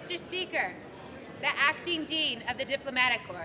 Mr. Speaker, the Acting Dean of the Diplomatic Corps.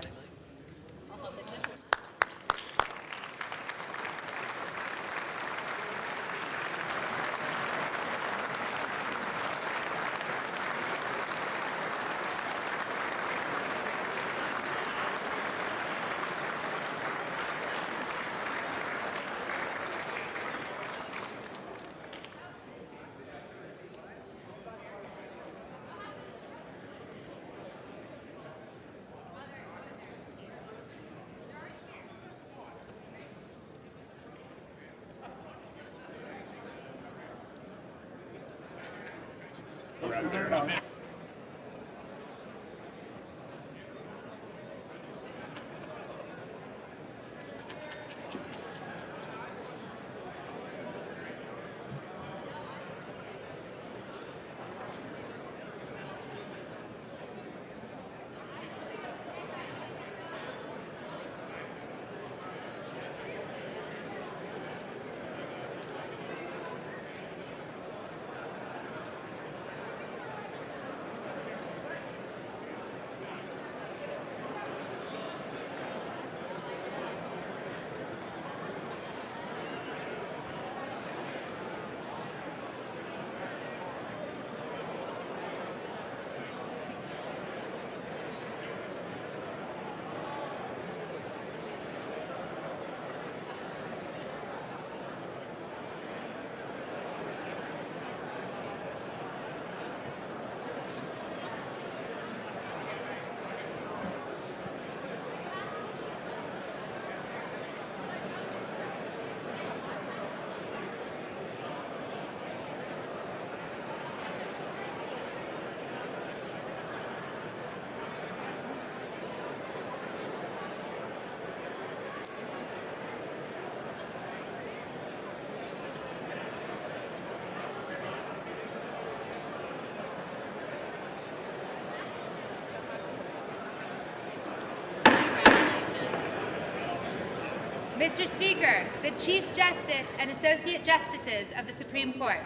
Mr. Speaker, the Chief Justice and Associate Justices of the Supreme Court.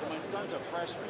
My son's a freshman.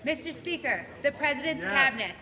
Mr. Speaker, the President's Yes. Cabinet.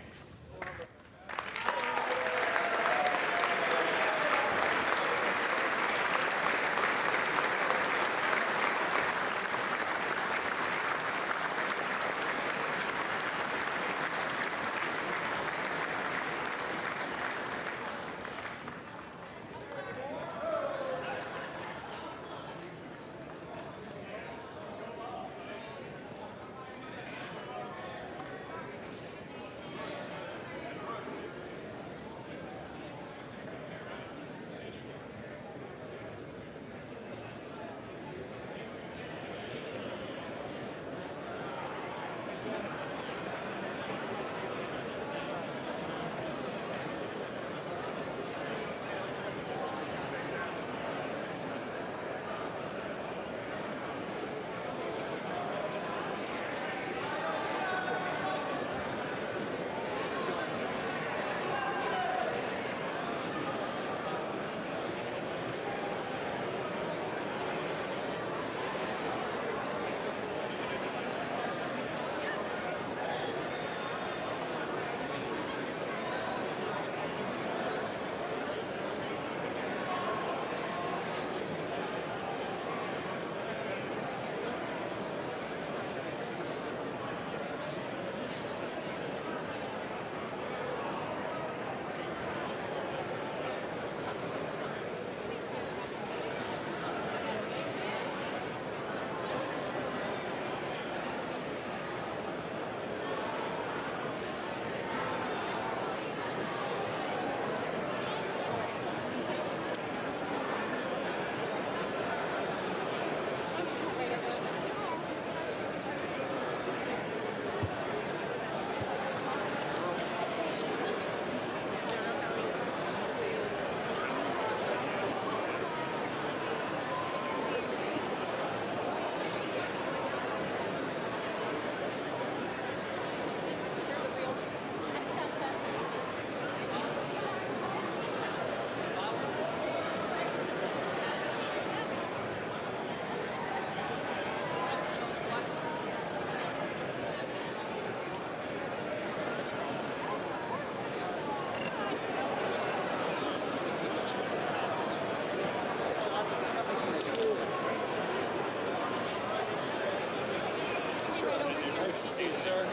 Nice to see you, sir.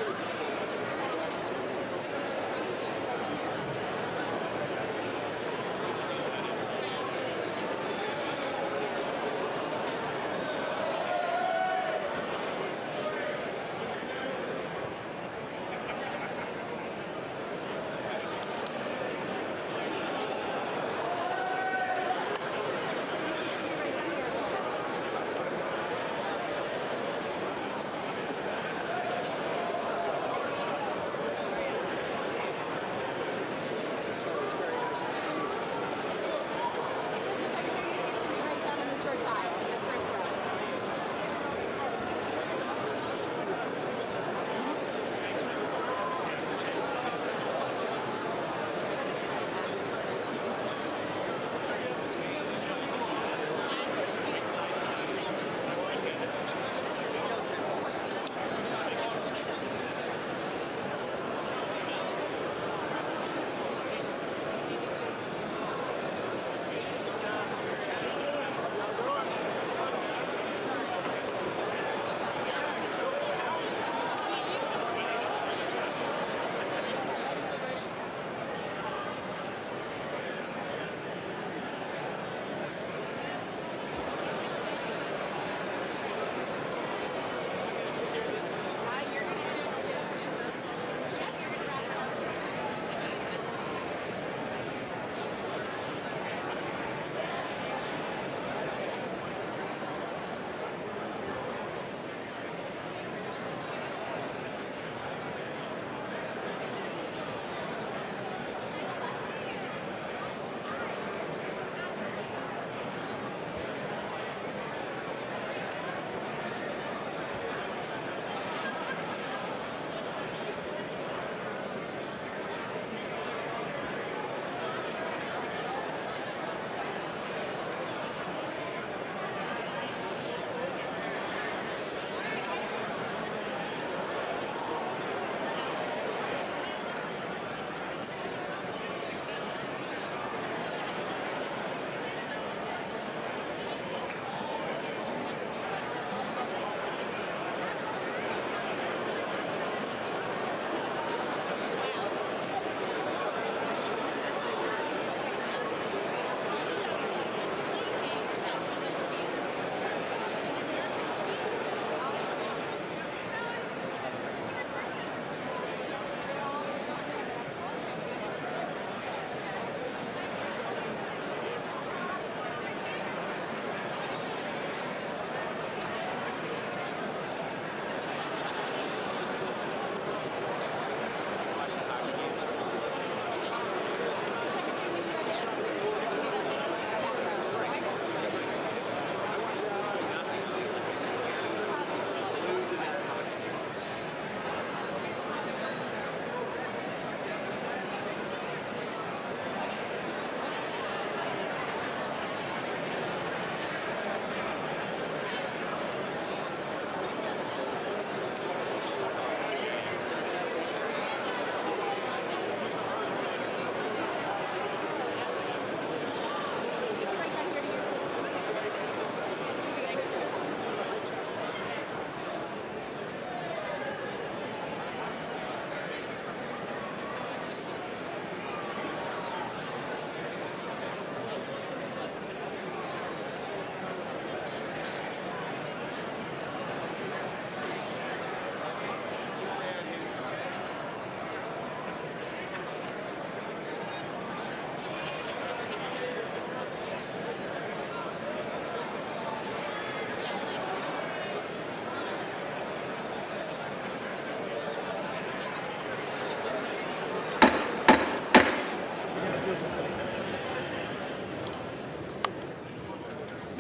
Good to see you. Yes, good to see you.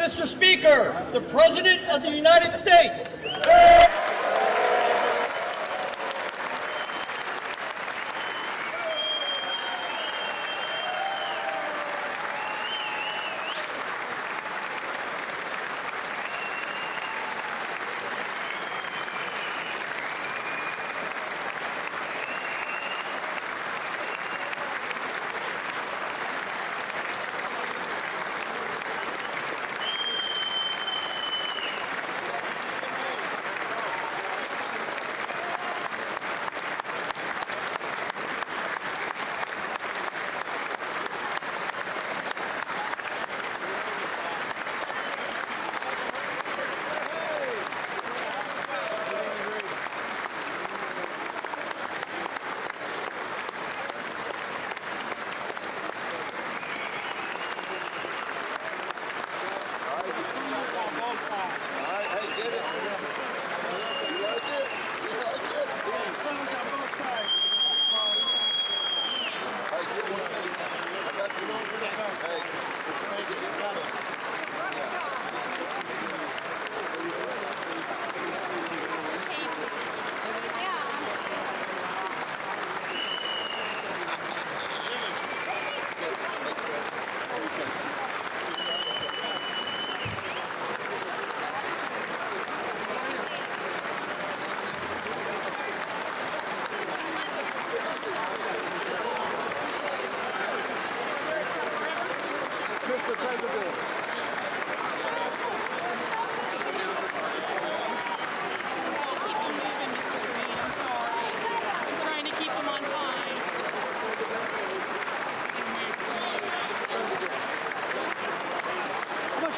Mr. Speaker, the President of the United States.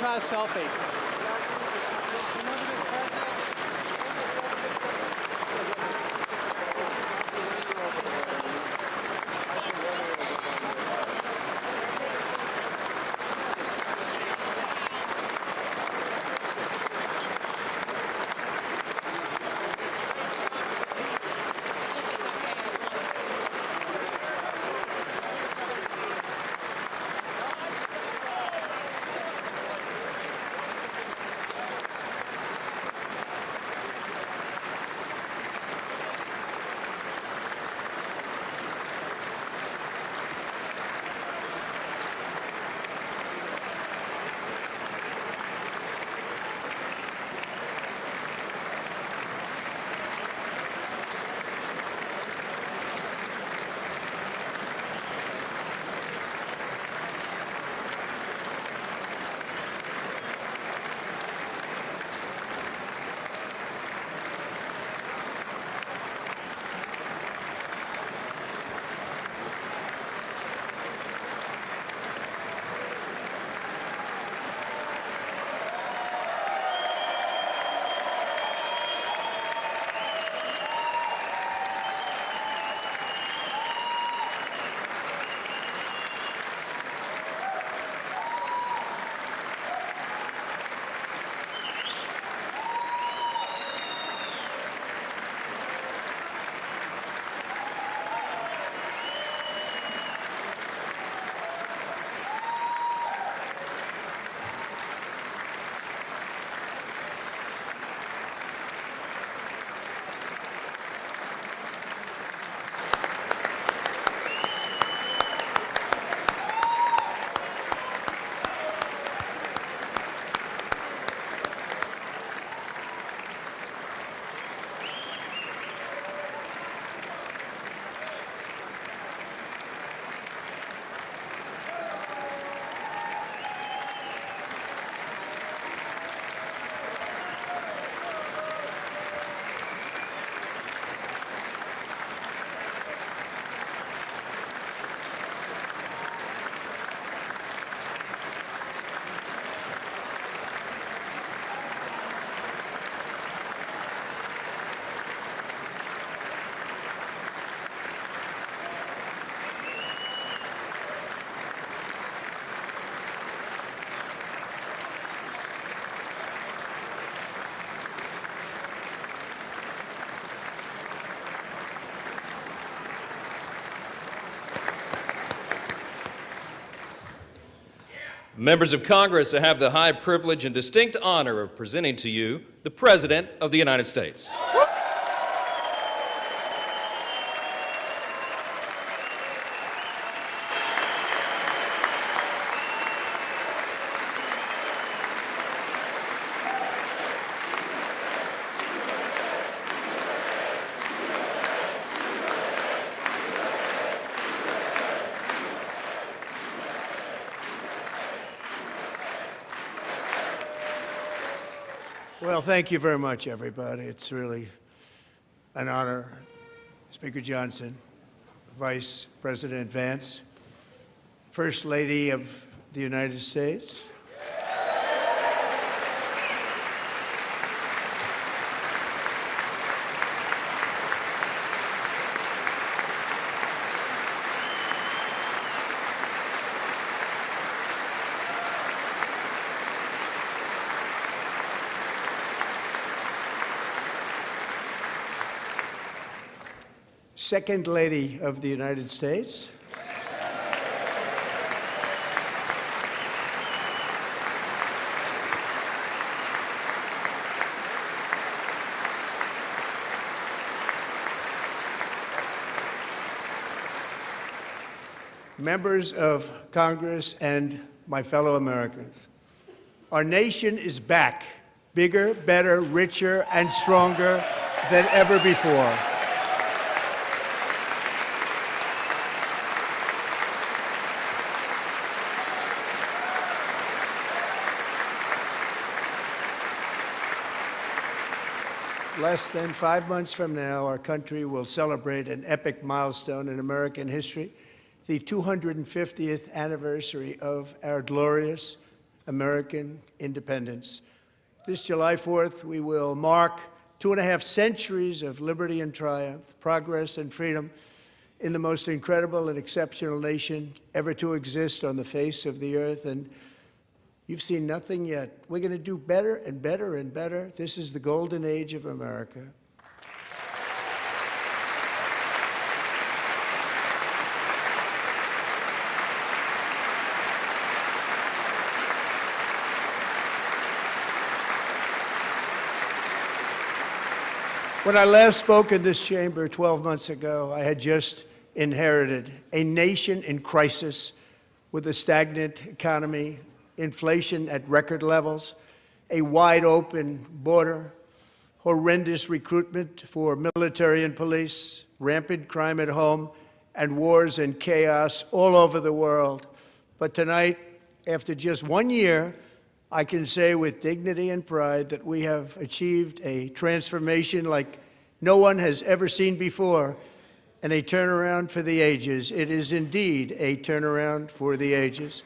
Try a selfie. Members of Congress, I have the high privilege and distinct honor of presenting to you the President of the United States. Well, thank you very much, everybody. It's really an honor. Speaker Johnson, Vice President Vance, First Lady of the United States. Second Lady of the United States. Members of Congress and my fellow Americans, our nation is back, bigger, better, richer, and stronger than ever before. Less than 5 months from now, our country will celebrate an epic milestone in American history, the 250th anniversary of our glorious American independence. This July 4th, we will mark 2.5 centuries of liberty and triumph, progress and freedom in the most incredible and exceptional nation ever to exist on the face of the earth. And you've seen nothing yet. We're going to do better and better and better. This is the golden age of America. When I last spoke in this chamber 12 months ago, I had just inherited a nation in crisis with a stagnant economy, inflation at record levels, a wide open border, horrendous recruitment for military and police, rampant crime at home, and wars and chaos all over the world. But tonight, after just 1 year, I can say with dignity and pride that we have achieved a transformation like no one has ever seen before, and a turnaround for the ages. It is indeed a turnaround for the ages.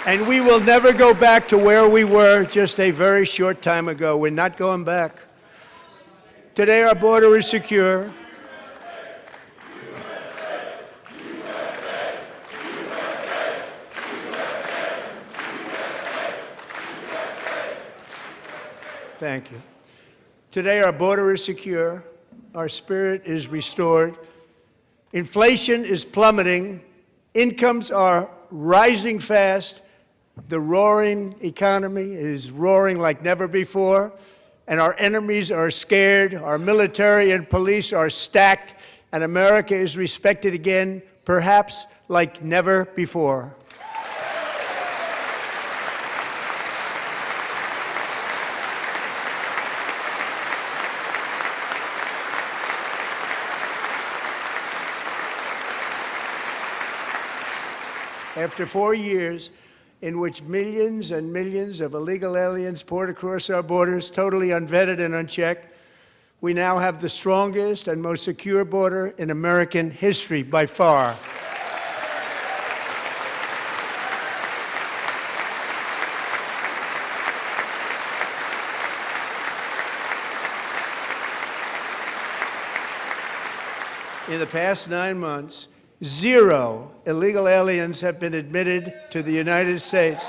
And we will never go back to where we were just a very short time ago. We're not going back. Today, our border is secure. Thank you. Today, our border is secure. Our spirit is restored. Inflation is plummeting. Incomes are rising fast. The roaring economy is roaring like never before, and our enemies are scared, our military and police are stacked, and America is respected again, perhaps like never before. After 4 years in which millions and millions of illegal aliens poured across our borders, totally unvetted and unchecked, we now have the strongest and most secure border in American history by far. In the past 9 months, 0 illegal aliens have been admitted to the United States.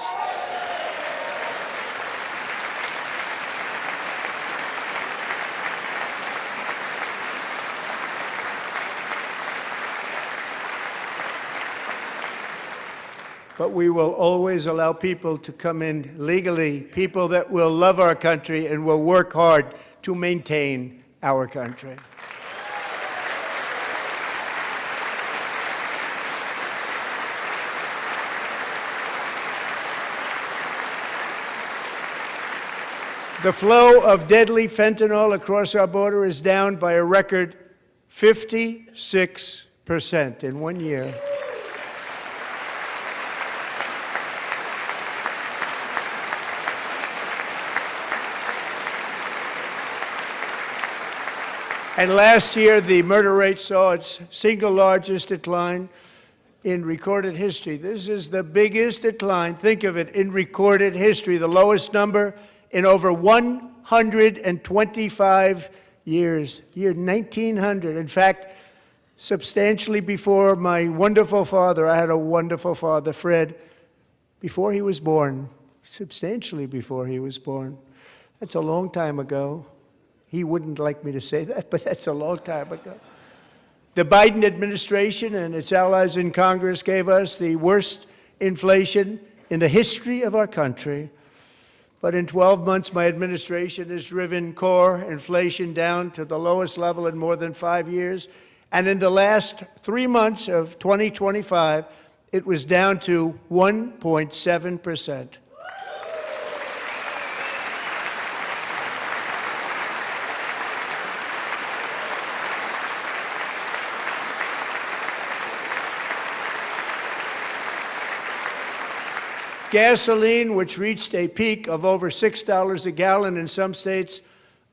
But we will always allow people to come in legally, people that will love our country and will work hard to maintain our country. The flow of deadly fentanyl across our border is down by a record 56% in 1 year. And last year, the murder rate saw its single largest decline in recorded history. This is the biggest decline, think of it, in recorded history, the lowest number in over 125 years, year 1900. In fact, substantially before my wonderful father, I had a wonderful father, Fred, before he was born, substantially before he was born. That's a long time ago. He wouldn't like me to say that, but that's a long time ago. The Biden administration and its allies in Congress gave us the worst inflation in the history of our country. But in 12 months, my administration has driven core inflation down to the lowest level in more than 5 years. And in the last 3 months of 2025, it was down to 1.7%. Gasoline, which reached a peak of over $6 a gallon in some states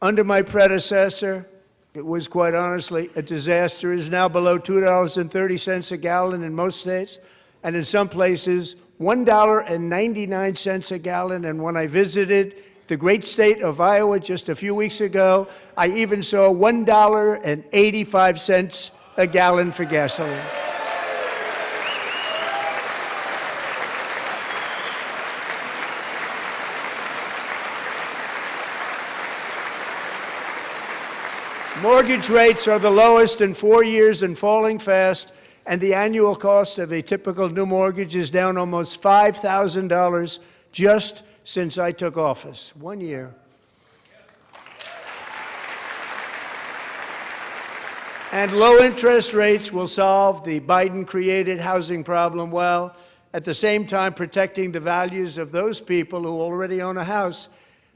under my predecessor, it was quite honestly a disaster, is now below $2.30 a gallon in most states, and in some places, $1.99 a gallon. And when I visited the great state of Iowa just a few weeks ago, I even saw $1.85 a gallon for gasoline. Mortgage rates are the lowest in 4 years and falling fast, and the annual cost of a typical new mortgage is down almost $5,000 just since I took office. 1 year. And low interest rates will solve the Biden-created housing problem while at the same time protecting the values of those people who already own a house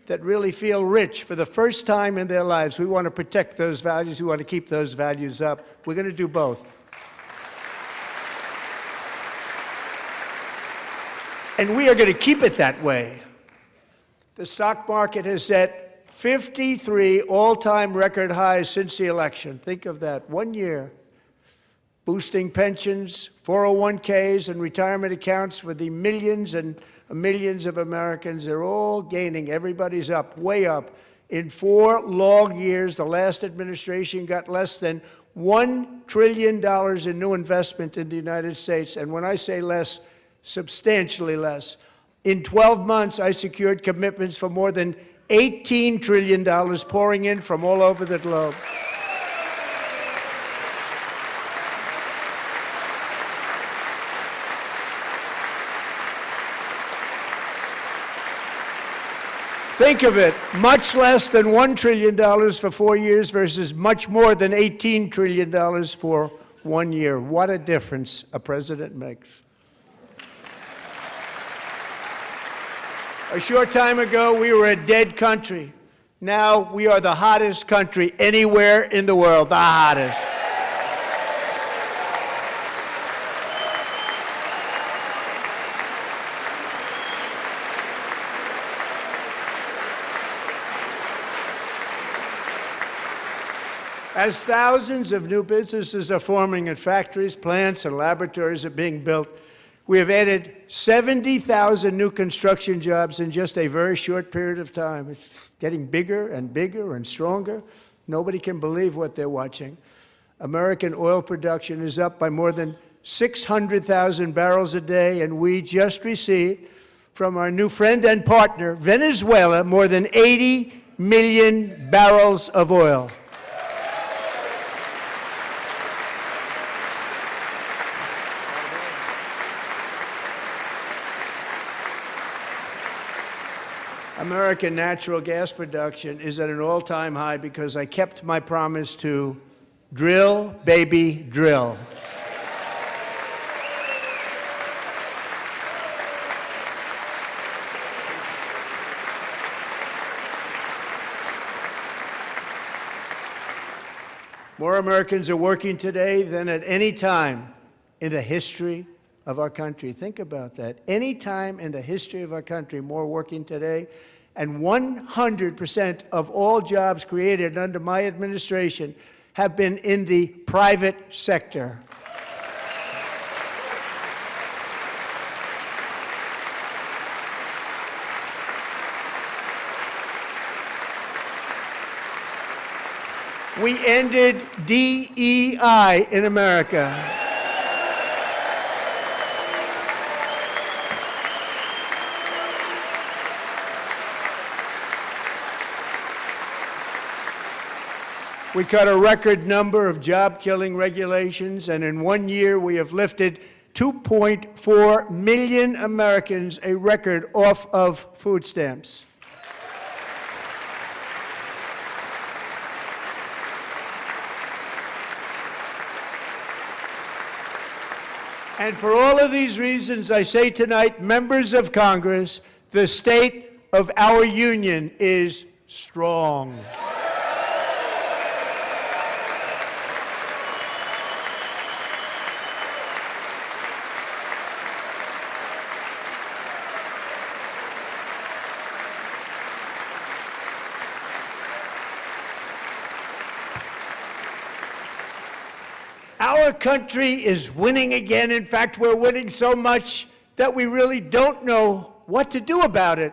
that really feel rich for the first time in their lives. We want to protect those values. We want to keep those values up. We're going to do both. And we are going to keep it that way. The stock market has set 53 all-time record highs since the election. Think of that, 1 year. Boosting pensions, 401ks, and retirement accounts for the millions and millions of Americans. They're all gaining. Everybody's up, way up. In 4 long years, the last administration got less than $1 trillion in new investment in the United States. And when I say less, substantially less. In 12 months, I secured commitments for more than $18 trillion pouring in from all over the globe. Think of it, much less than $1 trillion for 4 years versus much more than $18 trillion for 1 year. What a difference a president makes. A short time ago, we were a dead country. Now we are the hottest country anywhere in the world, the hottest. As thousands of new businesses are forming and factories, plants, and laboratories are being built, we have added 70,000 new construction jobs in just a very short period of time. It's getting bigger and bigger and stronger. Nobody can believe what they're watching. American oil production is up by more than 600,000 barrels a day, and we just received from our new friend and partner, Venezuela, more than 80 million barrels of oil. American natural gas production is at an all-time high because I kept my promise to drill, baby, drill. More Americans are working today than at any time in the history of our country. Think about that. Any time in the history of our country, more working today. And 100% of all jobs created under my administration have been in the private sector. We ended DEI in America. We cut a record number of job-killing regulations, and in 1 year we have lifted 2.4 million Americans, a record, off of food stamps. And for all of these reasons, I say tonight, members of Congress, the state of our union is strong. Our country is winning again. In fact, we're winning so much that we really don't know what to do about it.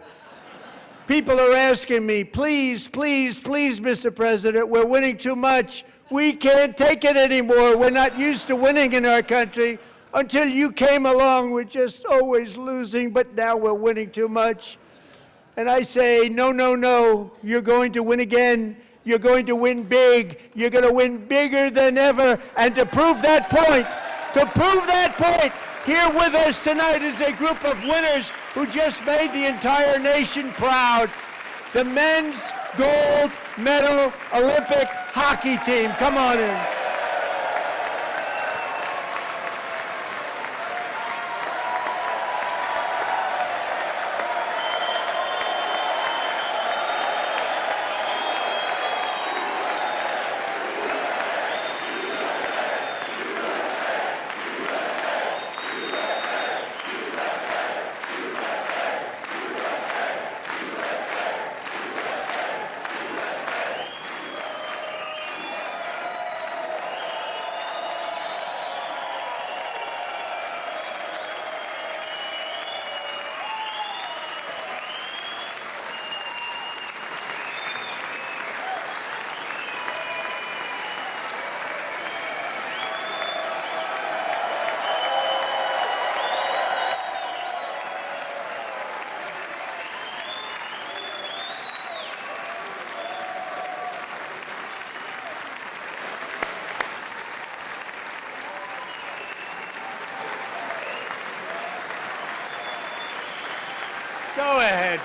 People are asking me, please, please, please, Mr. President, we're winning too much. We can't take it anymore. We're not used to winning in our country. Until you came along, we're just always losing, but now we're winning too much. And I say, no, no, no, you're going to win again. You're going to win big. You're going to win bigger than ever. And to prove that point, here with us tonight is a group of winners who just made the entire nation proud. The men's gold medal Olympic hockey team. Come on in. Go ahead.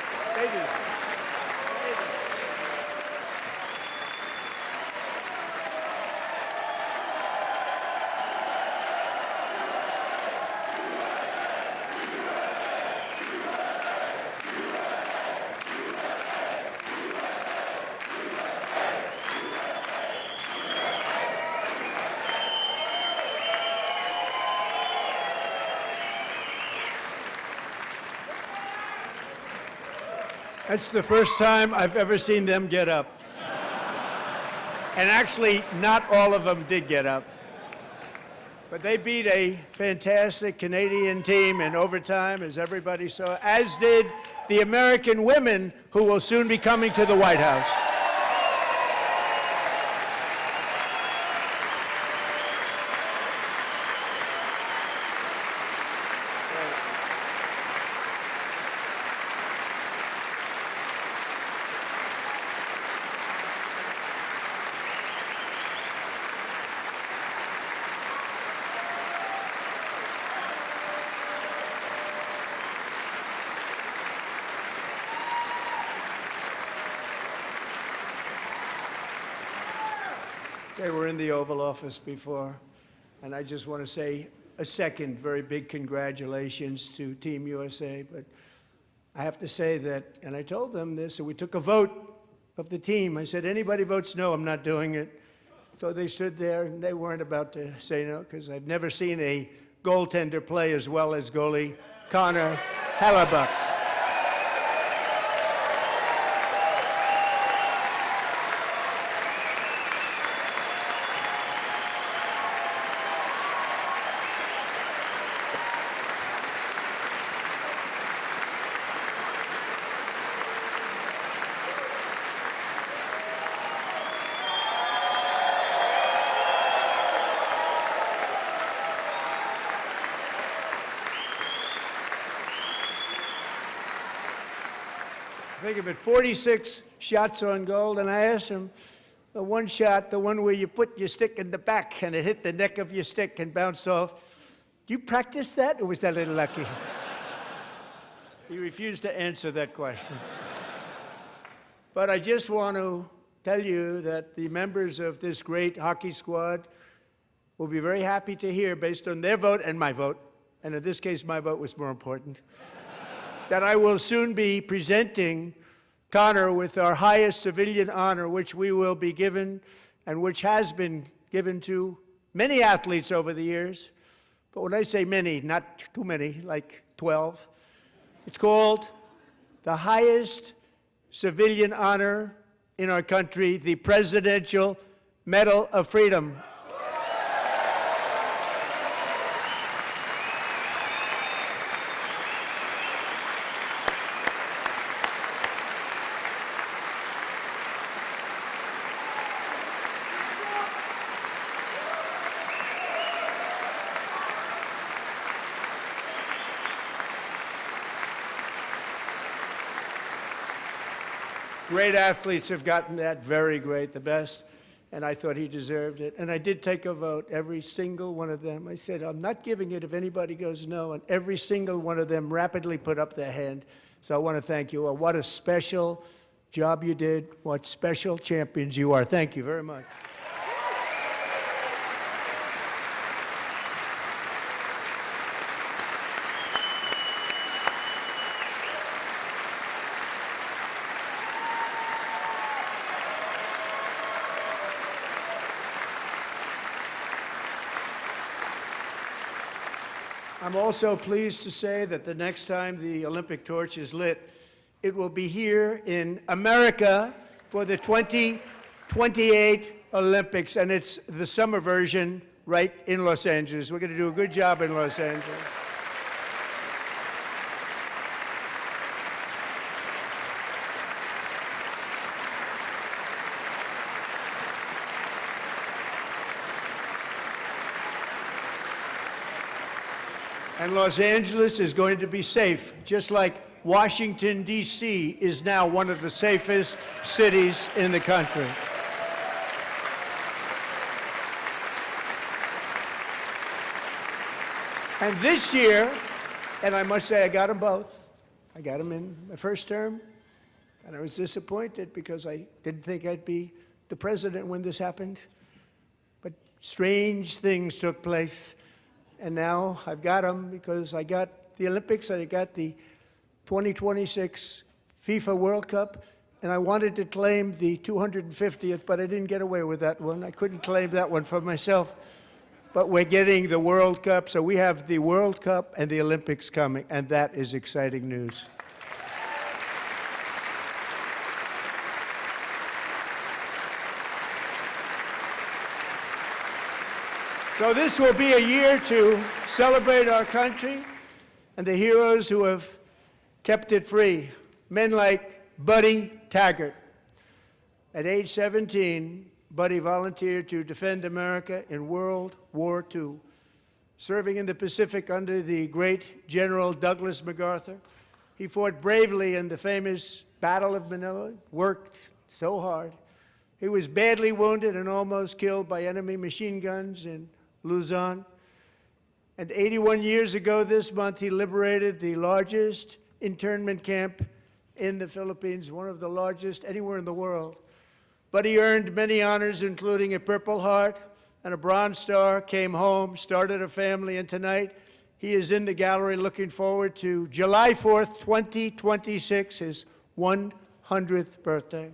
That's the first time I've ever seen them get up. And actually, not all of them did get up. But they beat a fantastic Canadian team in overtime, as everybody saw, as did the American women who will soon be coming to the White House. They were in the Oval Office before. And I just want to say a second very big congratulations to Team USA. But I have to say that, and I told them this, and we took a vote of the team. I said, anybody votes no, I'm not doing it. So they stood there, and they weren't about to say no, because I've never seen a goaltender play as well as goalie Connor Hellebuyck. Think of it, 46 shots on goal, and I asked him, the one shot, the one where you put your stick in the back and it hit the neck of your stick and bounced off, do you practice that, or was that a little lucky? He refused to answer that question. But I just want to tell you that the members of this great hockey squad will be very happy to hear, based on their vote and my vote, and in this case my vote was more important, that I will soon be presenting Connor with our highest civilian honor, which we will be given and which has been given to many athletes over the years. But when I say many, not too many, like 12, it's called the highest civilian honor in our country, the Presidential Medal of Freedom. Great athletes have gotten that, very great, the best, and I thought he deserved it. And I did take a vote, every single one of them. I said, I'm not giving it if anybody goes no, and every single one of them rapidly put up their hand. So I want to thank you all. What a special job you did. What special champions you are. Thank you very much. I'm also pleased to say that the next time the Olympic torch is lit, it will be here in America for the 2028 Olympics, and it's the summer version right in Los Angeles. We're going to do a good job in Los Angeles. And Los Angeles is going to be safe, just like Washington, D.C. is now one of the safest cities in the country. And this year, and I must say I got them both. I got them in my first term, and I was disappointed because I didn't think I'd be the president when this happened. But strange things took place. And now I've got them because I got the Olympics and I got the 2026 FIFA World Cup, and I wanted to claim the 250th, but I didn't get away with that one. I couldn't claim that one for myself. But we're getting the World Cup, so we have the World Cup and the Olympics coming, and that is exciting news. So this will be a year to celebrate our country and the heroes who have kept it free. Men like Buddy Taggart. At age 17, Buddy volunteered to defend America in World War II, serving in the Pacific under the great General Douglas MacArthur. He fought bravely in the famous Battle of Manila, worked so hard. He was badly wounded and almost killed by enemy machine guns in Luzon. And 81 years ago this month, he liberated the largest internment camp in the Philippines, one of the largest anywhere in the world. Buddy earned many honors, including a Purple Heart and a Bronze Star, came home, started a family, and tonight he is in the gallery looking forward to July 4th, 2026, his 100th birthday.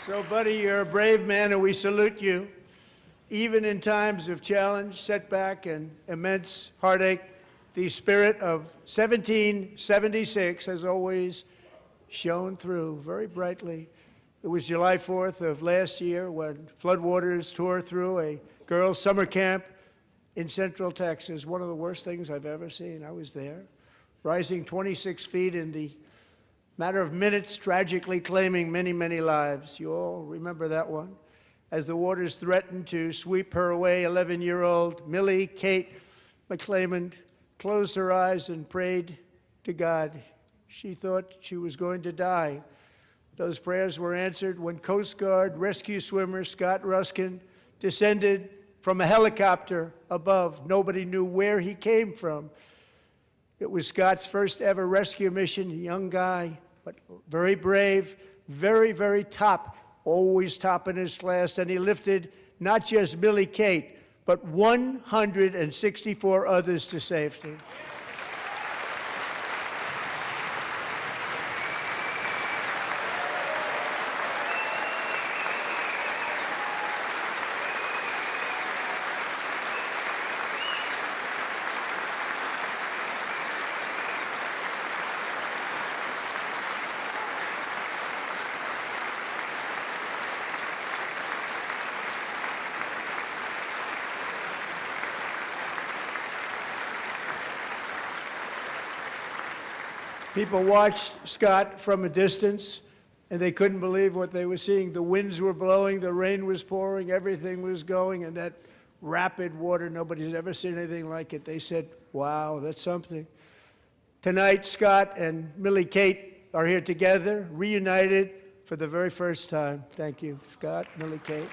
So, buddy, you're a brave man, and we salute you. Even in times of challenge, setback, and immense heartache, the spirit of 1776 has always shone through very brightly. It was July 4th of last year when floodwaters tore through a girls' summer camp in Central Texas, one of the worst things I've ever seen. I was there, rising 26 feet in the matter of minutes, tragically claiming many, many lives. You all remember that one. As the waters threatened to sweep her away, 11-year-old Millie Kate McClymont closed her eyes and prayed to God. She thought she was going to die. Those prayers were answered when Coast Guard rescue swimmer Scott Ruskin descended from a helicopter above. Nobody knew where he came from. It was Scott's first ever rescue mission, a young guy, but very brave, very, very top, always top in his class, and he lifted not just Millie Kate, but 164 others to safety. People watched Scott from a distance, and they couldn't believe what they were seeing. The winds were blowing, the rain was pouring, everything was going, and that rapid water, nobody's ever seen anything like it. They said, wow, that's something. Tonight, Scott and Millie Kate are here together, reunited for the very first time. Thank you, Scott, Millie Kate.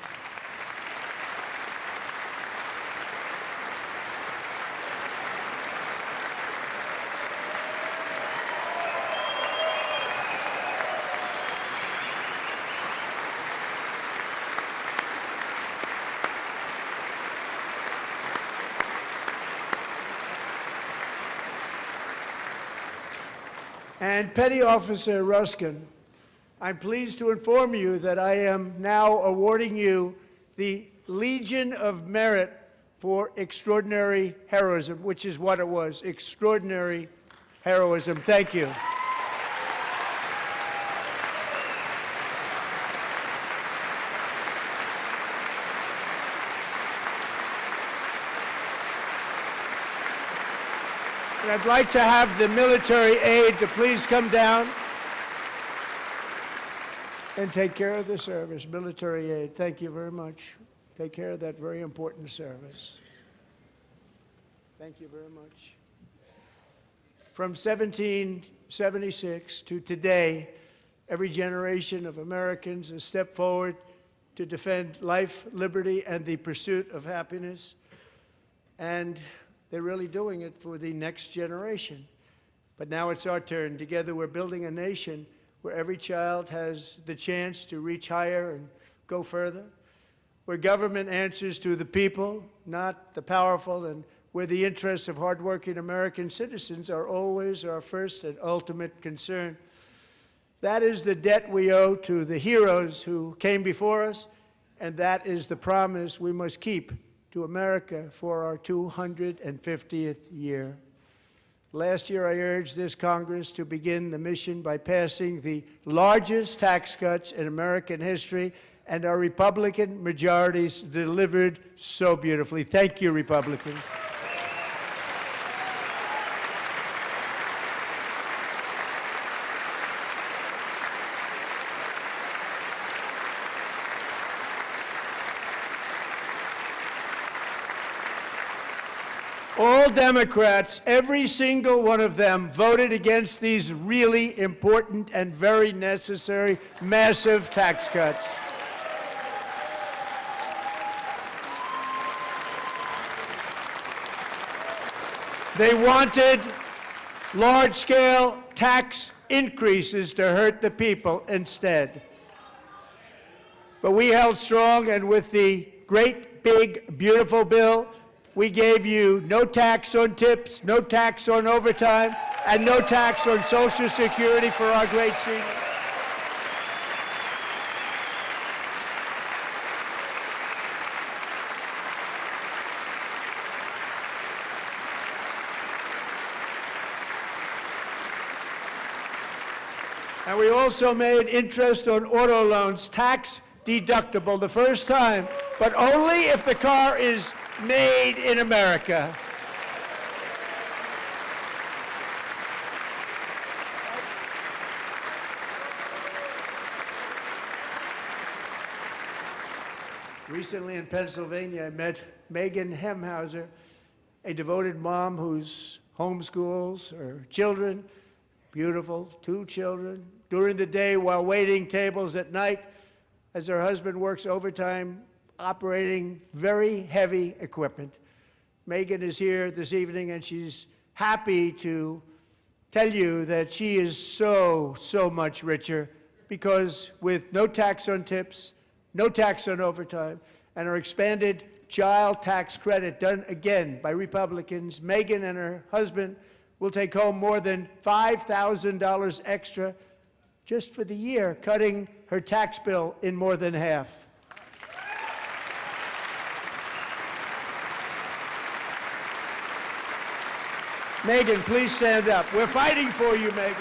And Petty Officer Ruskin, I'm pleased to inform you that I am now awarding you the Legion of Merit for extraordinary heroism, which is what it was, extraordinary heroism. Thank you. And I'd like to have the military aide to please come down and take care of the service. Military aide, thank you very much. Take care of that very important service. Thank you very much. From 1776 to today, every generation of Americans has stepped forward to defend life, liberty, and the pursuit of happiness. And they're really doing it for the next generation. But now it's our turn. Together we're building a nation where every child has the chance to reach higher and go further, where government answers to the people, not the powerful, and where the interests of hardworking American citizens are always our first and ultimate concern. That is the debt we owe to the heroes who came before us, and that is the promise we must keep to America for our 250th year. Last year, I urged this Congress to begin the mission by passing the largest tax cuts in American history, and our Republican majorities delivered so beautifully. Thank you, Republicans. All Democrats, every single one of them, voted against these really important and very necessary massive tax cuts. They wanted large-scale tax increases to hurt the people instead. But we held strong, and with the great, big, beautiful bill, we gave you no tax on tips, no tax on overtime, and no tax on Social Security for our great seniors. And we also made interest on auto loans tax deductible the first time, but only if the car is made in America. Recently in Pennsylvania, I met Megan Hemhauser, a devoted mom who's homeschools her children, beautiful, 2 children, during the day while waiting tables at night as her husband works overtime operating very heavy equipment. Megan is here this evening, and she's happy to tell you that she is so much richer because with no tax on tips, no tax on overtime, and her expanded child tax credit done again by Republicans, Megan and her husband will take home more than $5,000 extra just for the year, cutting her tax bill in more than half. Megan, please stand up. We're fighting for you, Megan.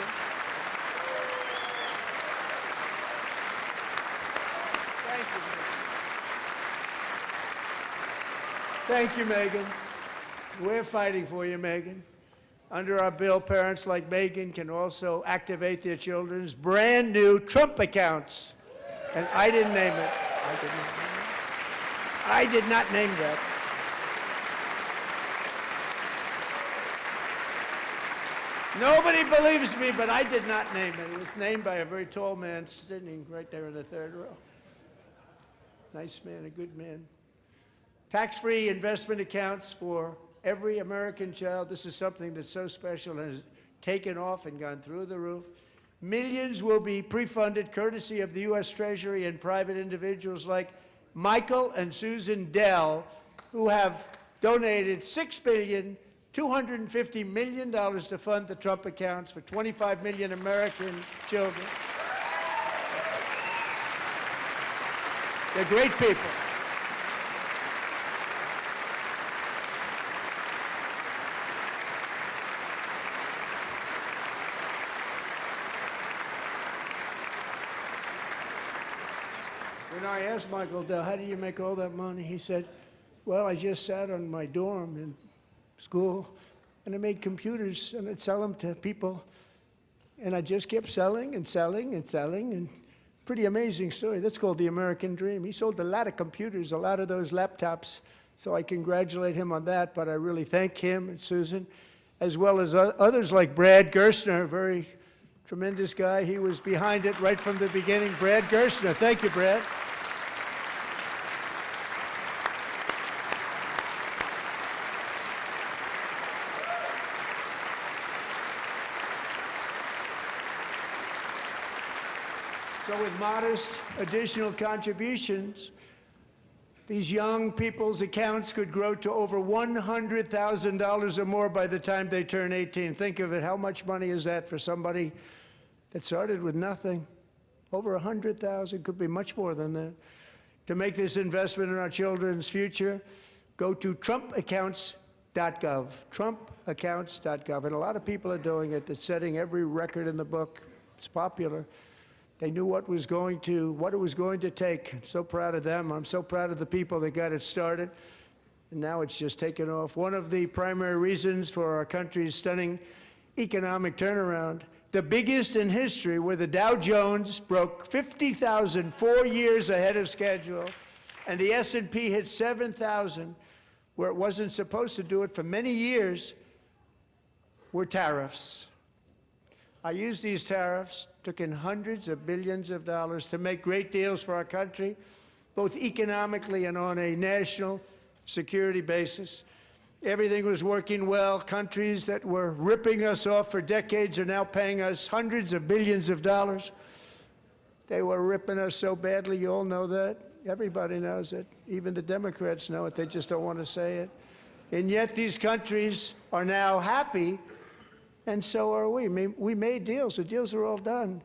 Thank you, Megan. We're fighting for you, Megan. Under our bill, parents like Megan can also activate their children's brand new Trump accounts. And I didn't name it. I did not name that. Nobody believes me, but I did not name it. It was named by a very tall man sitting right there in the third row. Nice man, a good man. Tax-free investment accounts for every American child. This is something that's so special and has taken off and gone through the roof. Millions will be pre-funded courtesy of the U.S. Treasury and private individuals like Michael and Susan Dell, who have donated $6.25 billion to fund the Trump accounts for 25 million American children. They're great people. When I asked Michael Dell, how do you make all that money? He said, well, I just sat on my dorm in school, and I made computers, and I'd sell them to people, and I just kept selling and selling and selling, and pretty amazing story. That's called the American dream. He sold a lot of computers, a lot of those laptops, so I congratulate him on that, but I really thank him and Susan, as well as others like Brad Gerstner, a very tremendous guy. He was behind it right from the beginning. Brad Gerstner. Thank you, Brad. So with modest additional contributions, these young people's accounts could grow to over $100,000 or more by the time they turn 18. Think of it, how much money is that for somebody that started with nothing? Over 100,000, could be much more than that. To make this investment in our children's future, go to trumpaccounts.gov, trumpaccounts.gov. And a lot of people are doing it. It's setting every record in the book. It's popular. They knew what it was going to take. I'm so proud of them. I'm so proud of the people that got it started. And now it's just taken off. One of the primary reasons for our country's stunning economic turnaround, the biggest in history, where the Dow Jones broke 50,000 4 years ahead of schedule, and the S&P hit 7,000, where it wasn't supposed to do it for many years were tariffs. I used these tariffs, took in hundreds of billions of dollars to make great deals for our country, both economically and on a national security basis. Everything was working well. Countries that were ripping us off for decades are now paying us hundreds of billions of dollars. They were ripping us so badly, you all know that. Everybody knows it. Even the Democrats know it. They just don't want to say it. And yet these countries are now happy, and so are we. We made deals. The deals are all done.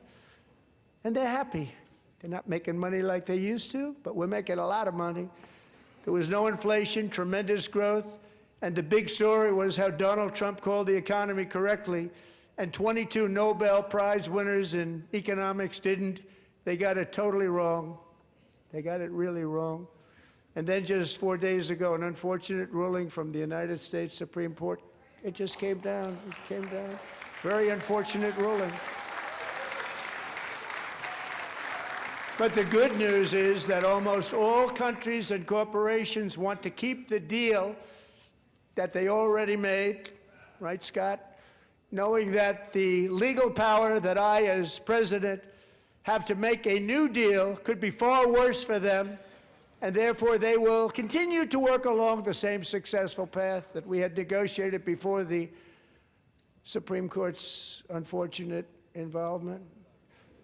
And they're happy. They're not making money like they used to, but we're making a lot of money. There was no inflation, tremendous growth, and the big story was how Donald Trump called the economy correctly, and 22 Nobel Prize winners in economics didn't. They got it totally wrong. They got it really wrong. And then just 4 days ago, an unfortunate ruling from the United States Supreme Court. It just came down. It came down. Very unfortunate ruling. But the good news is that almost all countries and corporations want to keep the deal that they already made, right, Scott? Knowing that the legal power that I, as president, have to make a new deal could be far worse for them, and therefore they will continue to work along the same successful path that we had negotiated before the Supreme Court's unfortunate involvement.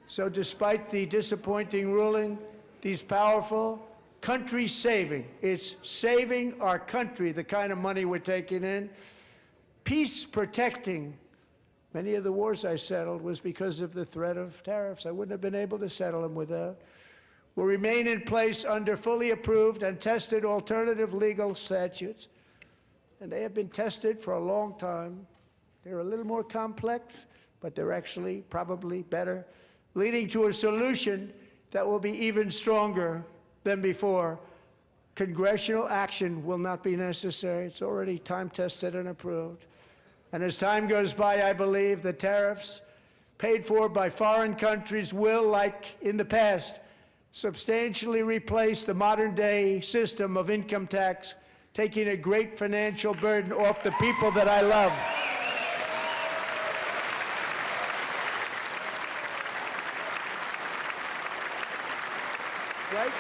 So despite the disappointing ruling, these powerful, country-saving, it's saving our country, the kind of money we're taking in, peace-protecting. Many of the wars I settled was because of the threat of tariffs. I wouldn't have been able to settle them without. Will remain in place under fully approved and tested alternative legal statutes. And they have been tested for a long time. They're a little more complex, but they're actually probably better, leading to a solution that will be even stronger than before. Congressional action will not be necessary. It's already time-tested and approved. And as time goes by, I believe the tariffs paid for by foreign countries will, like in the past, substantially replace the modern-day system of income tax, taking a great financial burden off the people that I love. Right?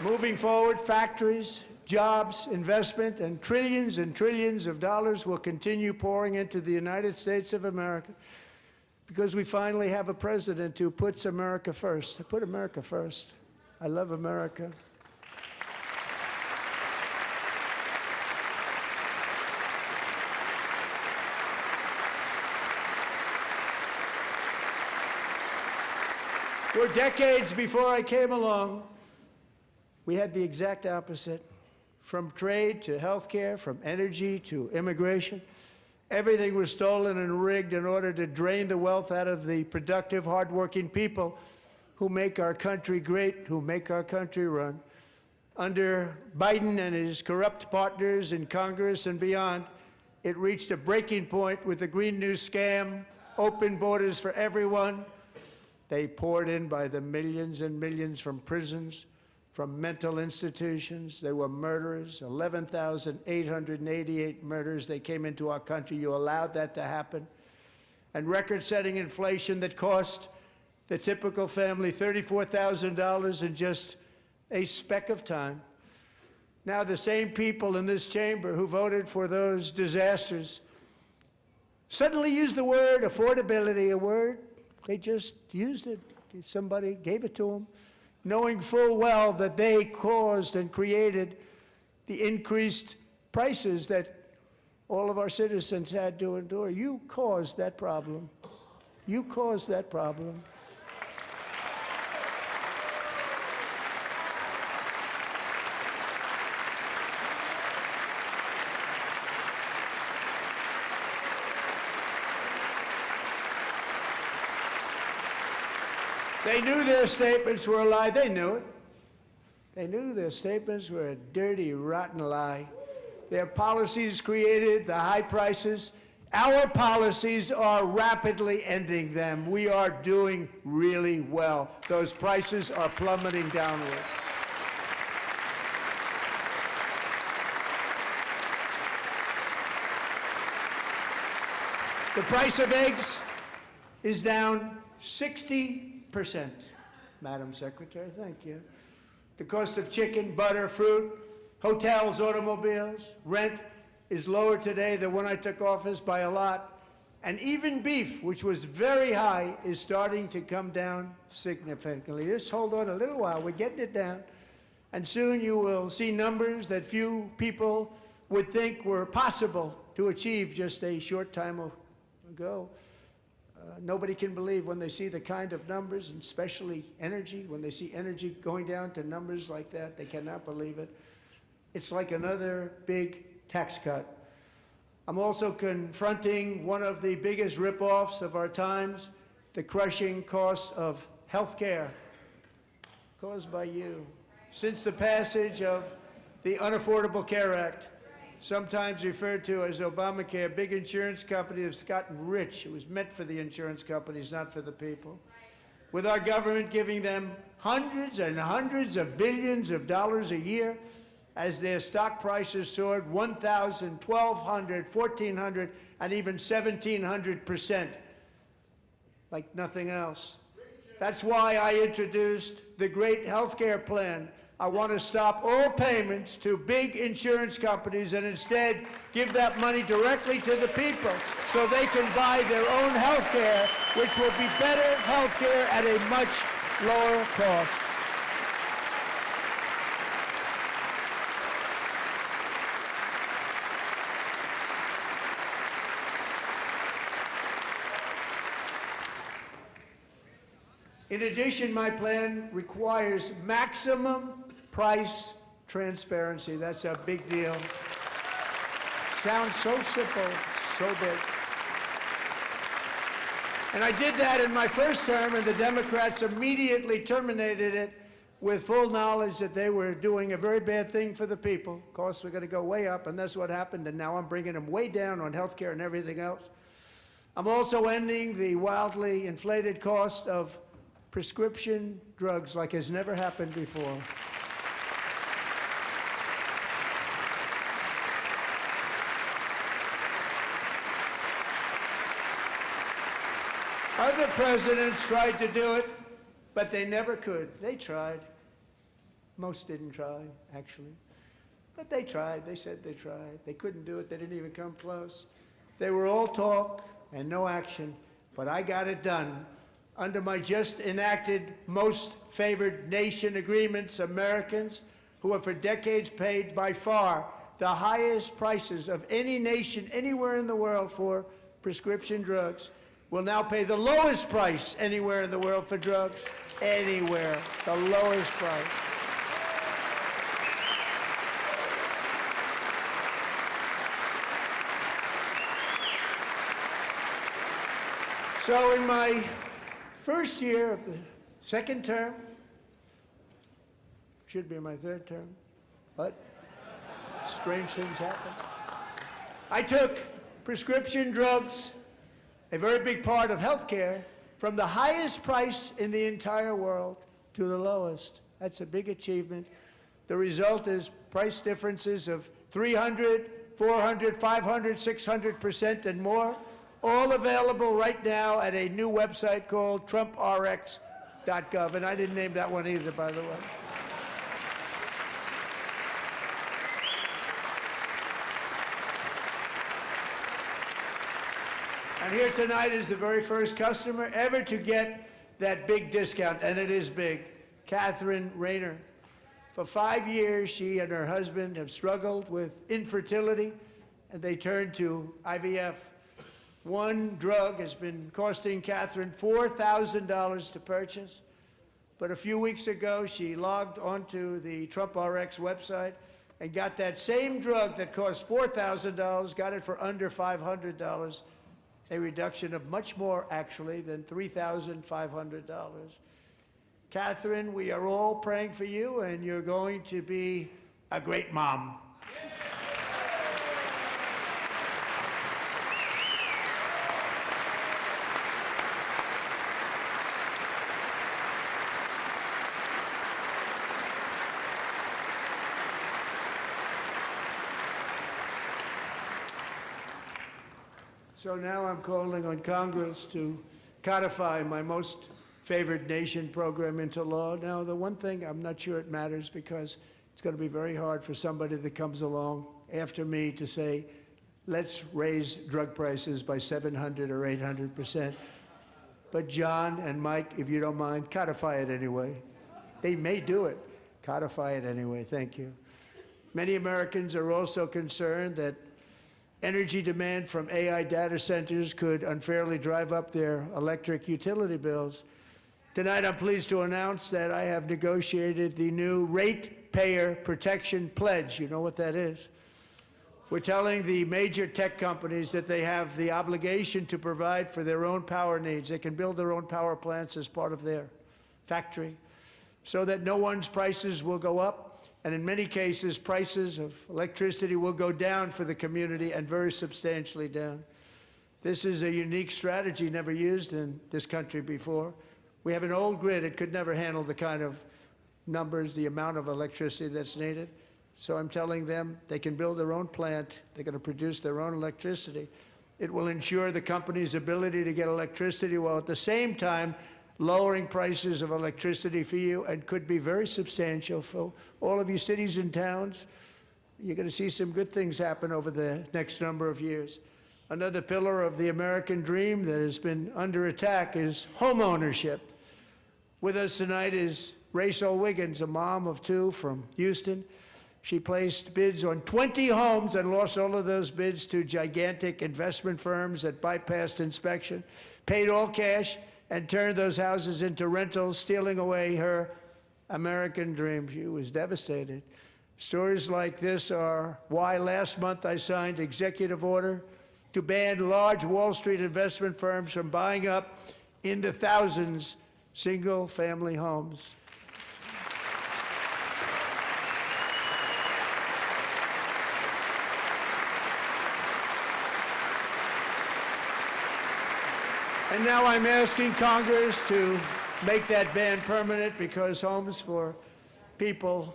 Moving forward, factories, jobs, investment, and trillions of dollars will continue pouring into the United States of America because we finally have a president who puts America first. I put America first. I love America. For decades before I came along, we had the exact opposite. From trade to healthcare, from energy to immigration, everything was stolen and rigged in order to drain the wealth out of the productive, hardworking people who make our country great, who make our country run. Under Biden and his corrupt partners in Congress and beyond, it reached a breaking point with the Green New scam, open borders for everyone. They poured in by the millions and millions from prisons, from mental institutions. They were murderers, 11,888 murders. They came into our country. You allowed that to happen. And record-setting inflation that cost the typical family $34,000 in just a speck of time. Now the same people in this chamber who voted for those disasters suddenly use the word affordability, a word, they just used it. Somebody gave it to them, knowing full well that they caused and created the increased prices that all of our citizens had to endure. You caused that problem. You caused that problem. They knew their statements were a lie. They knew it. They knew their statements were a dirty, rotten lie. Their policies created the high prices Our policies are rapidly ending them. We are doing really well. Those prices are plummeting downward. The price of eggs is down 60%. Madam Secretary, thank you. The cost of chicken, butter, fruit, hotels, automobiles, rent is lower today than when I took office by a lot. And even beef, which was very high, is starting to come down significantly. Just hold on a little while. We're getting it down. And soon you will see numbers that few people would think were possible to achieve just a short time ago. Nobody can believe when they see the kind of numbers, and especially energy, when they see energy going down to numbers like that, they cannot believe it. It's like another big tax cut. I'm also confronting one of the biggest ripoffs of our times, the crushing cost of health care caused by you. Since the passage of the Unaffordable Care Act, sometimes referred to as Obamacare, big insurance companies have gotten rich. It was meant for the insurance companies, not for the people. With our government giving them hundreds and hundreds of billions of dollars a year as their stock prices soared 1,000, 1,200, 1,400, and even 1,700%, like nothing else. That's why I introduced the great health care plan. I want to stop all payments to big insurance companies and instead give that money directly to the people so they can buy their own health care, which will be better health care at a much lower cost. In addition, my plan requires maximum price transparency. That's a big deal. Sounds so simple, so big. And I did that in my first term, and the Democrats immediately terminated it with full knowledge that they were doing a very bad thing for the people. Costs were going to go way up, and that's what happened, and now I'm bringing them way down on health care and everything else. I'm also ending the wildly inflated cost of prescription drugs like has never happened before. Other presidents tried to do it, but they never could. They tried. Most didn't try, actually. But they tried. They said they tried. They couldn't do it. They didn't even come close. They were all talk and no action, but I got it done. Under my just enacted most favored nation agreements, Americans who have for decades paid by far the highest prices of any nation anywhere in the world for prescription drugs will now pay the lowest price anywhere in the world for drugs. Anywhere, the lowest price. So in my first year of the second term, should be my third term, but strange things happen. I took prescription drugs, a very big part of health care, from the highest price in the entire world to the lowest. That's a big achievement. The result is price differences of 300, 400, 500, 600% and more, all available right now at a new website called TrumpRx.gov. And I didn't name that one either, by the way. And here tonight is the very first customer ever to get that big discount, and it is big, Catherine Rayner. For 5 years, she and her husband have struggled with infertility, and they turned to IVF. One drug has been costing Catherine $4,000 to purchase, but a few weeks ago, she logged onto the TrumpRx website and got that same drug that cost $4,000, got it for under $500. A reduction of much more, actually, than $3,500. Catherine, we are all praying for you, and you're going to be a great mom. So now I'm calling on Congress to codify my most favored nation program into law. Now, the one thing, I'm not sure it matters because it's going to be very hard for somebody that comes along after me to say, let's raise drug prices by 700 or 800%. But John and Mike, if you don't mind, codify it anyway. They may do it. Codify it anyway. Thank you. Many Americans are also concerned that energy demand from AI data centers could unfairly drive up their electric utility bills. Tonight, I'm pleased to announce that I have negotiated the new Ratepayer Protection Pledge. You know what that is? We're telling the major tech companies that they have the obligation to provide for their own power needs. They can build their own power plants as part of their factory so that no one's prices will go up. And in many cases, prices of electricity will go down for the community and very substantially down. This is a unique strategy never used in this country before. We have an old grid. It could never handle the kind of numbers, the amount of electricity that's needed. So I'm telling them they can build their own plant. They're going to produce their own electricity. It will ensure the company's ability to get electricity while at the same time lowering prices of electricity for you, and could be very substantial for all of you cities and towns. You're going to see some good things happen over the next number of years. Another pillar of the American dream that has been under attack is home ownership. With us tonight is Rachel Wiggins, a mom of two from Houston. She placed bids on 20 homes and lost all of those bids to gigantic investment firms that bypassed inspection, paid all cash, and turned those houses into rentals, stealing away her American dream. She was devastated. Stories like this are why last month I signed executive order to ban large Wall Street investment firms from buying up in the thousands single-family homes. And now I'm asking Congress to make that ban permanent, because homes for people,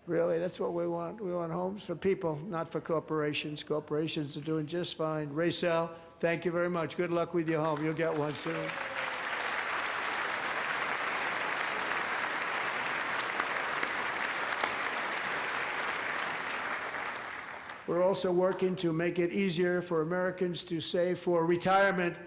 really, that's what we want. We want homes for people, not for corporations. Corporations are doing just fine. Rachel, thank you very much. Good luck with your home. You'll get one soon. We're also working to make it easier for Americans to save for retirement.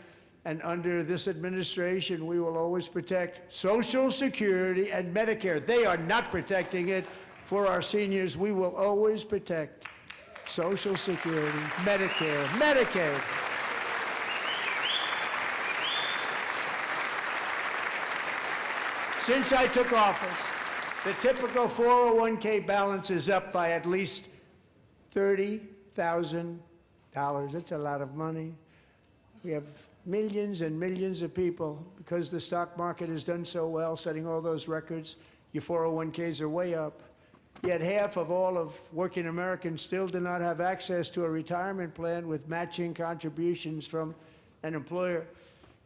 And under this administration, we will always protect Social Security and Medicare. They are not protecting it for our seniors. We will always protect Social Security, Medicare, Medicaid. Since I took office, the typical 401k balance is up by at least $30,000. That's a lot of money. We have millions and millions of people, because the stock market has done so well, setting all those records. Your 401ks are way up. Yet half of all of working Americans still do not have access to a retirement plan with matching contributions from an employer.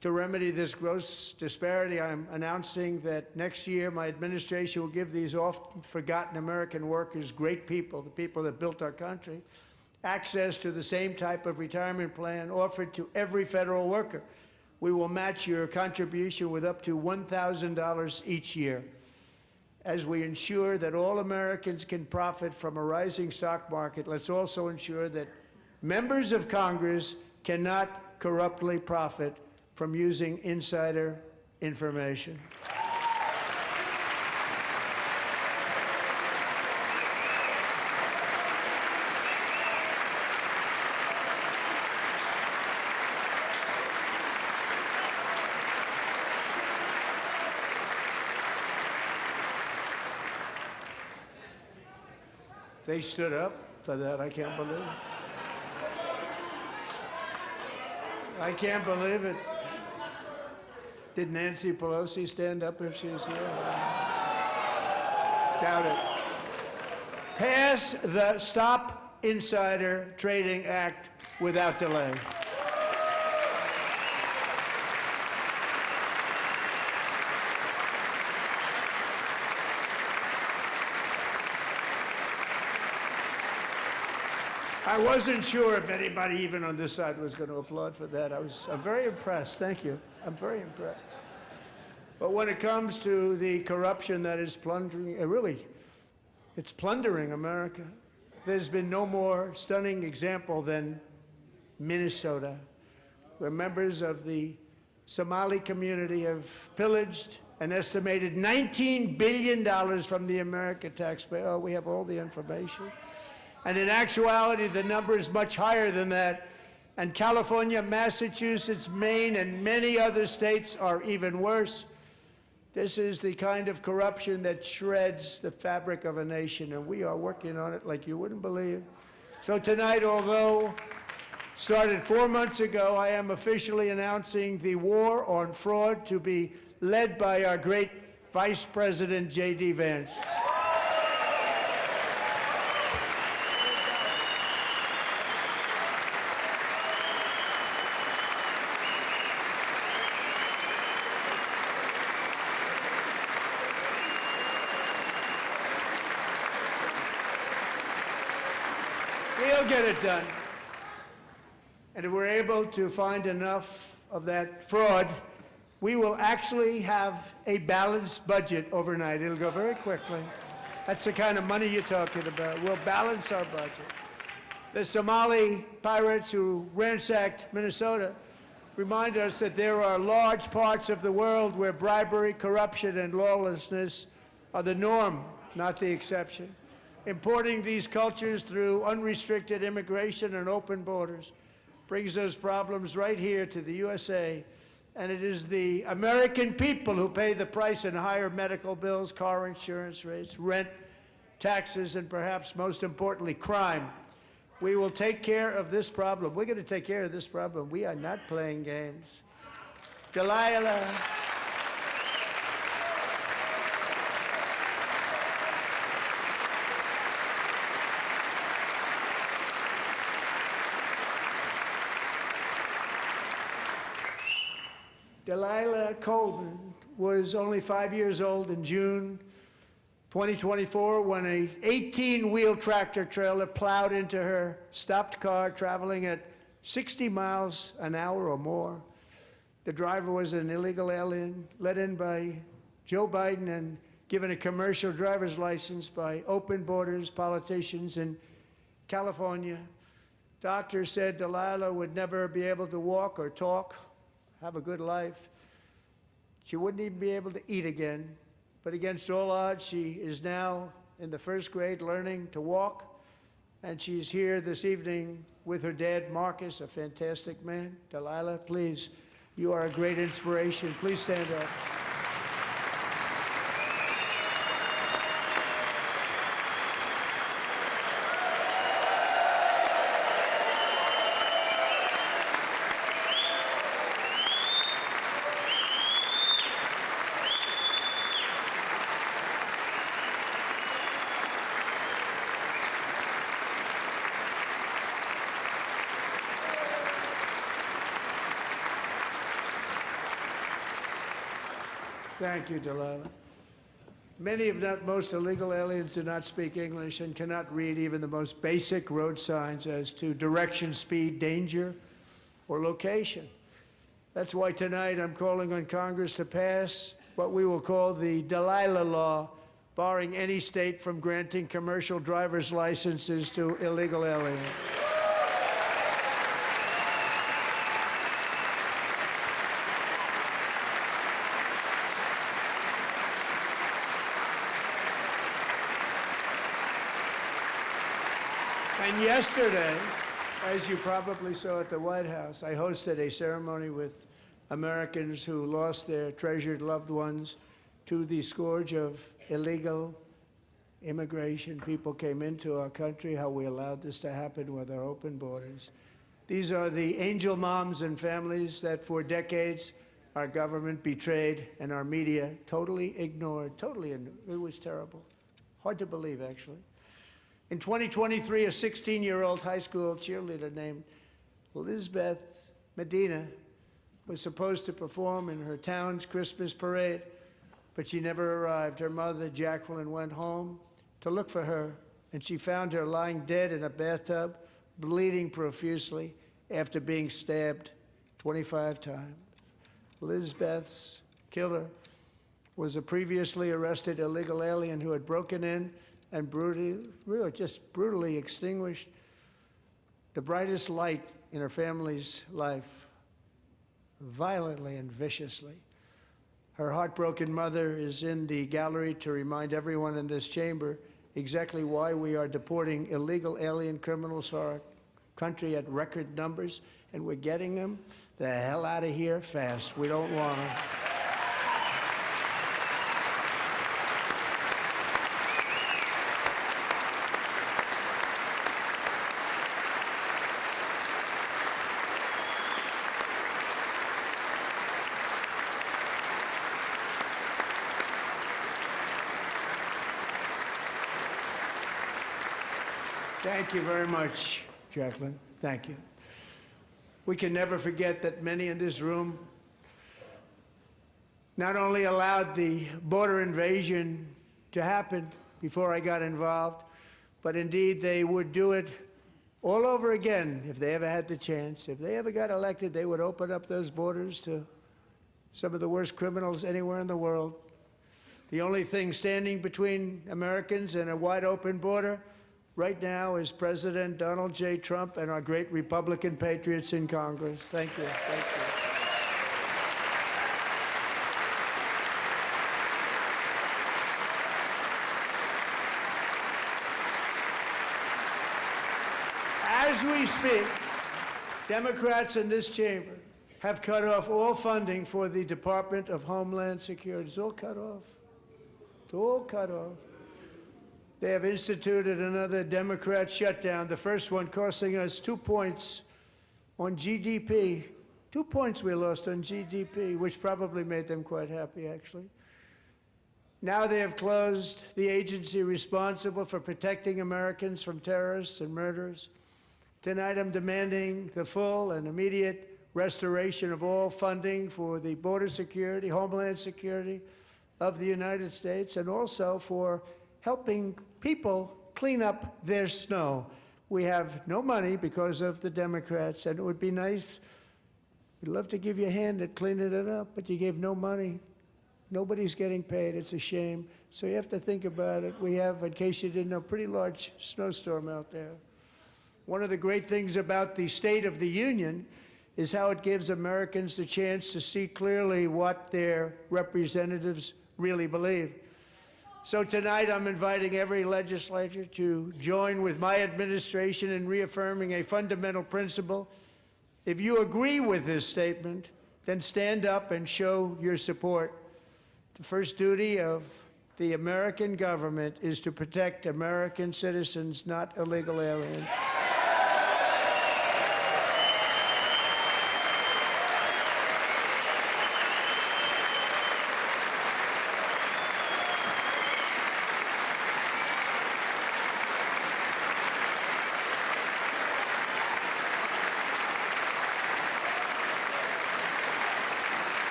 To remedy this gross disparity, I'm announcing that next year my administration will give these often forgotten American workers, great people, the people that built our country, access to the same type of retirement plan offered to every federal worker. We will match your contribution with up to $1,000 each year. As we ensure that all Americans can profit from a rising stock market, let's also ensure that members of Congress cannot corruptly profit from using insider information. They stood up for that. I can't believe it. I can't believe it. Did Nancy Pelosi stand up if she's here? Doubt it. Pass the Stop Insider Trading Act without delay. I wasn't sure if anybody even on this side was going to applaud for that. I'm very impressed. Thank you. I'm very impressed. But when it comes to the corruption that is plundering, it's plundering America. There's been no more stunning example than Minnesota, where members of the Somali community have pillaged an estimated $19 billion from the American taxpayer. Oh, we have all the information. And in actuality, the number is much higher than that. And California, Massachusetts, Maine, and many other states are even worse. This is the kind of corruption that shreds the fabric of a nation, and we are working on it like you wouldn't believe. So tonight, although started 4 months ago, I am officially announcing the war on fraud to be led by our great Vice President, J.D. Vance. We'll get it done. And if we're able to find enough of that fraud, we will actually have a balanced budget overnight. It'll go very quickly. That's the kind of money you're talking about. We'll balance our budget. The Somali pirates who ransacked Minnesota remind us that there are large parts of the world where bribery, corruption, and lawlessness are the norm, not the exception. Importing these cultures through unrestricted immigration and open borders brings those problems right here to the USA. And it is the American people who pay the price in higher medical bills, car insurance rates, rent, taxes, and perhaps most importantly, crime. We will take care of this problem. We're going to take care of this problem. We are not playing games. Delilah. Delilah Coleman was only 5 years old in June 2024 when a 18-wheel tractor trailer plowed into her stopped car traveling at 60 miles an hour or more. The driver was an illegal alien let in by Joe Biden and given a commercial driver's license by open borders politicians in California. Doctors said Delilah would never be able to walk or talk, have a good life. She wouldn't even be able to eat again. But against all odds, she is now in the first grade learning to walk. And she's here this evening with her dad, Marcus, a fantastic man. Delilah, please, you are a great inspiration. Please stand up. Thank you, Delilah. Many, if not most, illegal aliens do not speak English and cannot read even the most basic road signs as to direction, speed, danger, or location. That's why tonight I'm calling on Congress to pass what we will call the Delilah Law, barring any state from granting commercial driver's licenses to illegal aliens. And yesterday, as you probably saw at the White House, I hosted a ceremony with Americans who lost their treasured loved ones to the scourge of illegal immigration. People came into our country, how we allowed this to happen with our open borders. These are the angel moms and families that for decades our government betrayed and our media totally ignored. It was terrible. Hard to believe, actually. In 2023, a 16-year-old high school cheerleader named Elizabeth Medina was supposed to perform in her town's Christmas parade, but she never arrived. Her mother, Jacqueline, went home to look for her, and she found her lying dead in a bathtub bleeding profusely after being stabbed 25 times. Lizbeth's killer was a previously arrested illegal alien who had broken in and brutally extinguished the brightest light in her family's life, violently and viciously. Her heartbroken mother is in the gallery to remind everyone in this chamber exactly why we are deporting illegal alien criminals to our country at record numbers, and we're getting them the hell out of here fast. We don't want them. Thank you very much, Jacqueline. Thank you. We can never forget that many in this room not only allowed the border invasion to happen before I got involved, but indeed they would do it all over again if they ever had the chance. If they ever got elected, they would open up those borders to some of the worst criminals anywhere in the world. The only thing standing between Americans and a wide open border right now is President Donald J. Trump and our great Republican patriots in Congress. Thank you. Thank you. As we speak, Democrats in this chamber have cut off all funding for the Department of Homeland Security. It's all cut off. It's all cut off. They have instituted another Democrat shutdown, the first one costing us 2 points on GDP. 2 points we lost on GDP, which probably made them quite happy, actually. Now they have closed the agency responsible for protecting Americans from terrorists and murderers. Tonight I'm demanding the full and immediate restoration of all funding for the border security, homeland security of the United States, and also for helping people clean up their snow. We have no money because of the Democrats, and it would be nice, we'd love to give you a hand at cleaning it up, but you gave no money. Nobody's getting paid. It's a shame. So you have to think about it. We have, in case you didn't know, a pretty large snowstorm out there. One of the great things about the State of the Union is how it gives Americans the chance to see clearly what their representatives really believe. So tonight I'm inviting every legislature to join with my administration in reaffirming a fundamental principle. If you agree with this statement, then stand up and show your support. The first duty of the American government is to protect American citizens, not illegal aliens.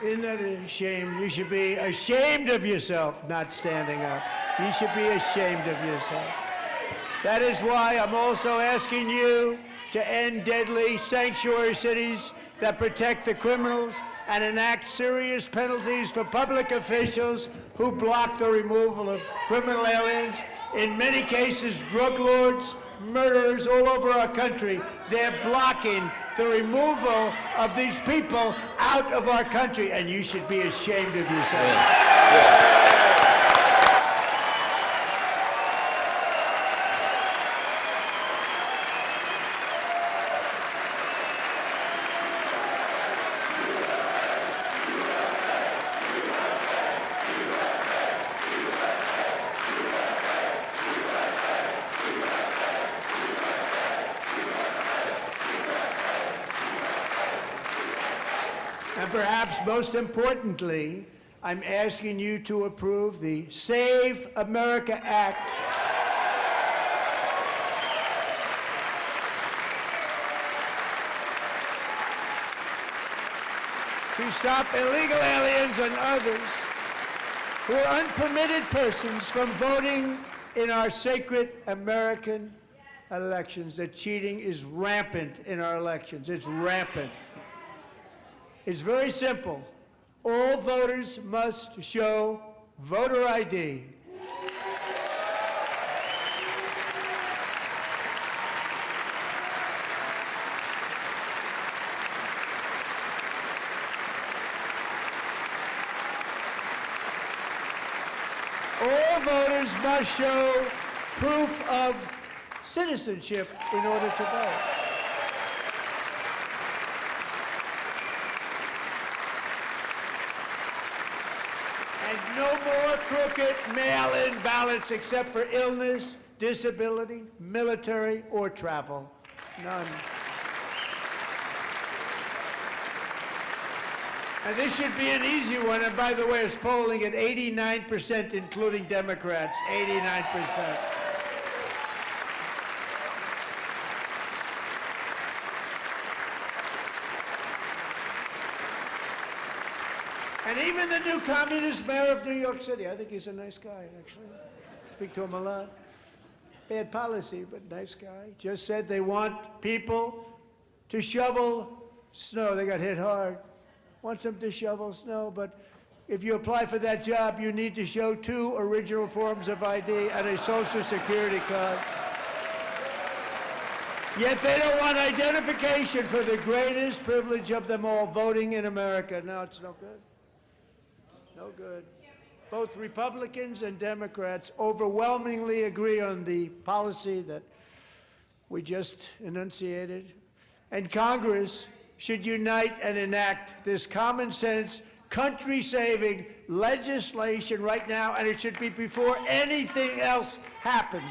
Isn't that a shame? You should be ashamed of yourself not standing up. You should be ashamed of yourself. That is why I'm also asking you to end deadly sanctuary cities that protect the criminals and enact serious penalties for public officials who block the removal of criminal aliens. In many cases, drug lords, murderers all over our country, they're blocking the removal of these people out of our country, and you should be ashamed of yourself. And perhaps most importantly, I'm asking you to approve the Save America Act. To stop illegal aliens and others who are unpermitted persons from voting in our sacred American elections. That cheating is rampant in our elections. It's rampant. It's very simple. All voters must show voter ID. All voters must show proof of citizenship in order to vote. And no more crooked mail-in ballots except for illness, disability, military, or travel. None. And this should be an easy one. And by the way, it's polling at 89%, including Democrats. 89%. And even the new communist mayor of New York City, I think he's a nice guy, actually. Speak to him a lot. Bad policy, but nice guy. Just said they want people to shovel snow. They got hit hard. Wants them to shovel snow, but if you apply for that job, you need to show 2 original forms of ID and a Social Security card. Yet they don't want identification for the greatest privilege of them all, voting in America. No, it's no good. No good. Both Republicans and Democrats overwhelmingly agree on the policy that we just enunciated. And Congress should unite and enact this common sense, country-saving legislation right now, and it should be before anything else happens.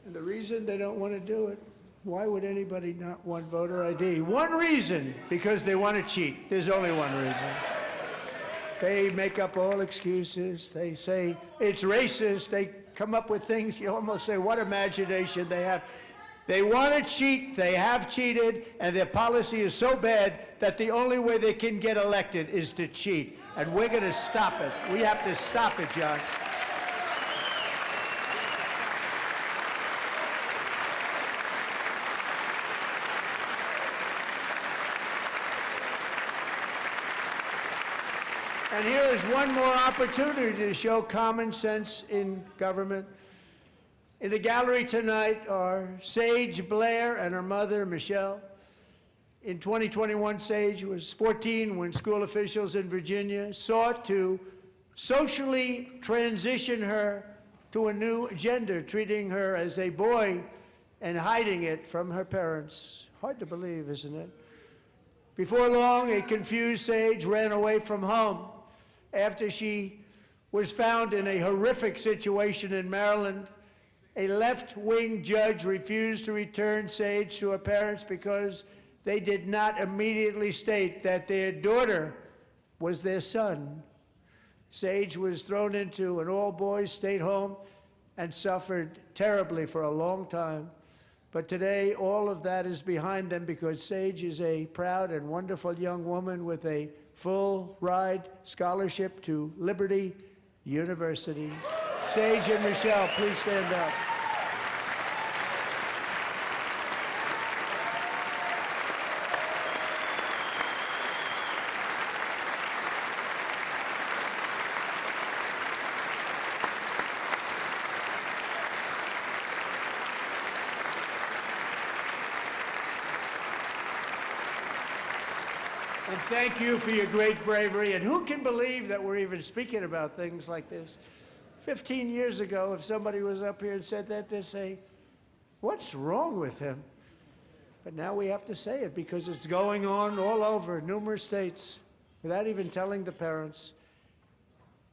And the reason they don't want to do it, why would anybody not want voter ID? One reason, because they want to cheat. There's only one reason. They make up all excuses. They say it's racist. They come up with things you almost say, what imagination they have. They want to cheat. They have cheated, and their policy is so bad that the only way they can get elected is to cheat. And we're going to stop it. We have to stop it, John. And here is one more opportunity to show common sense in government. In the gallery tonight are Sage Blair and her mother, Michelle. In 2021, Sage was 14 when school officials in Virginia sought to socially transition her to a new gender, treating her as a boy and hiding it from her parents. Hard to believe, isn't it? Before long, a confused Sage ran away from home after she was found in a horrific situation in Maryland, A left-wing judge refused to return Sage to her parents because they did not immediately state that their daughter was their son. Sage was thrown into an all-boys state home and suffered terribly for a long time. But today, all of that is behind them because Sage is a proud and wonderful young woman with a full-ride scholarship to Liberty University. Sage and Michelle, please stand up. And thank you for your great bravery. And who can believe that we're even speaking about things like this? 15 years ago, if somebody was up here and said that, they'd say, what's wrong with him? But now we have to say it because it's going on all over numerous states without even telling the parents.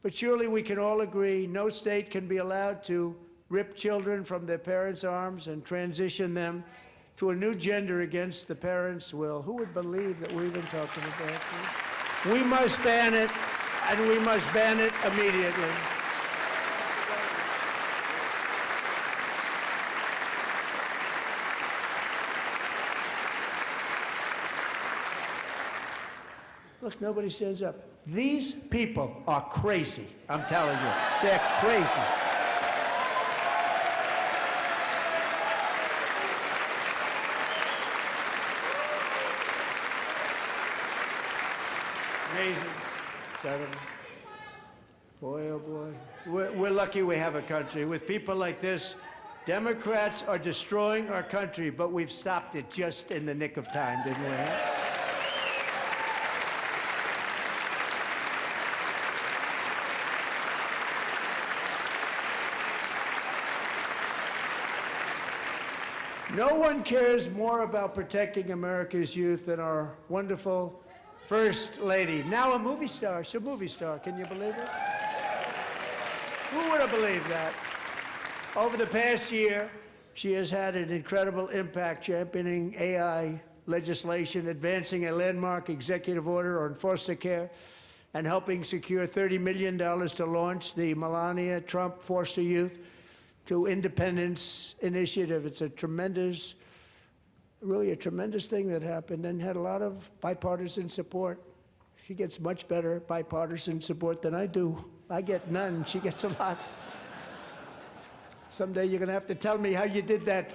But surely we can all agree no state can be allowed to rip children from their parents' arms and transition them to a new gender against the parents' will. Who would believe that we're even talking about this? We must ban it, and we must ban it immediately. Look, nobody stands up. These people are crazy, I'm telling you. They're crazy. Amazing. Incredible. Boy, oh boy. We're lucky we have a country. With people like this, Democrats are destroying our country, but we've stopped it just in the nick of time, didn't we? No one cares more about protecting America's youth than our wonderful First Lady, now a movie star. She's a movie star. Can you believe it? Who would have believed that? Over the past year, she has had an incredible impact championing AI legislation, advancing a landmark executive order on foster care, and helping secure $30 million to launch the Melania Trump Foster Youth to Independence Initiative. It's a tremendous, really a tremendous thing that happened and had a lot of bipartisan support. She gets much better bipartisan support than I do. I get none, she gets a lot. Someday you're gonna have to tell me how you did that.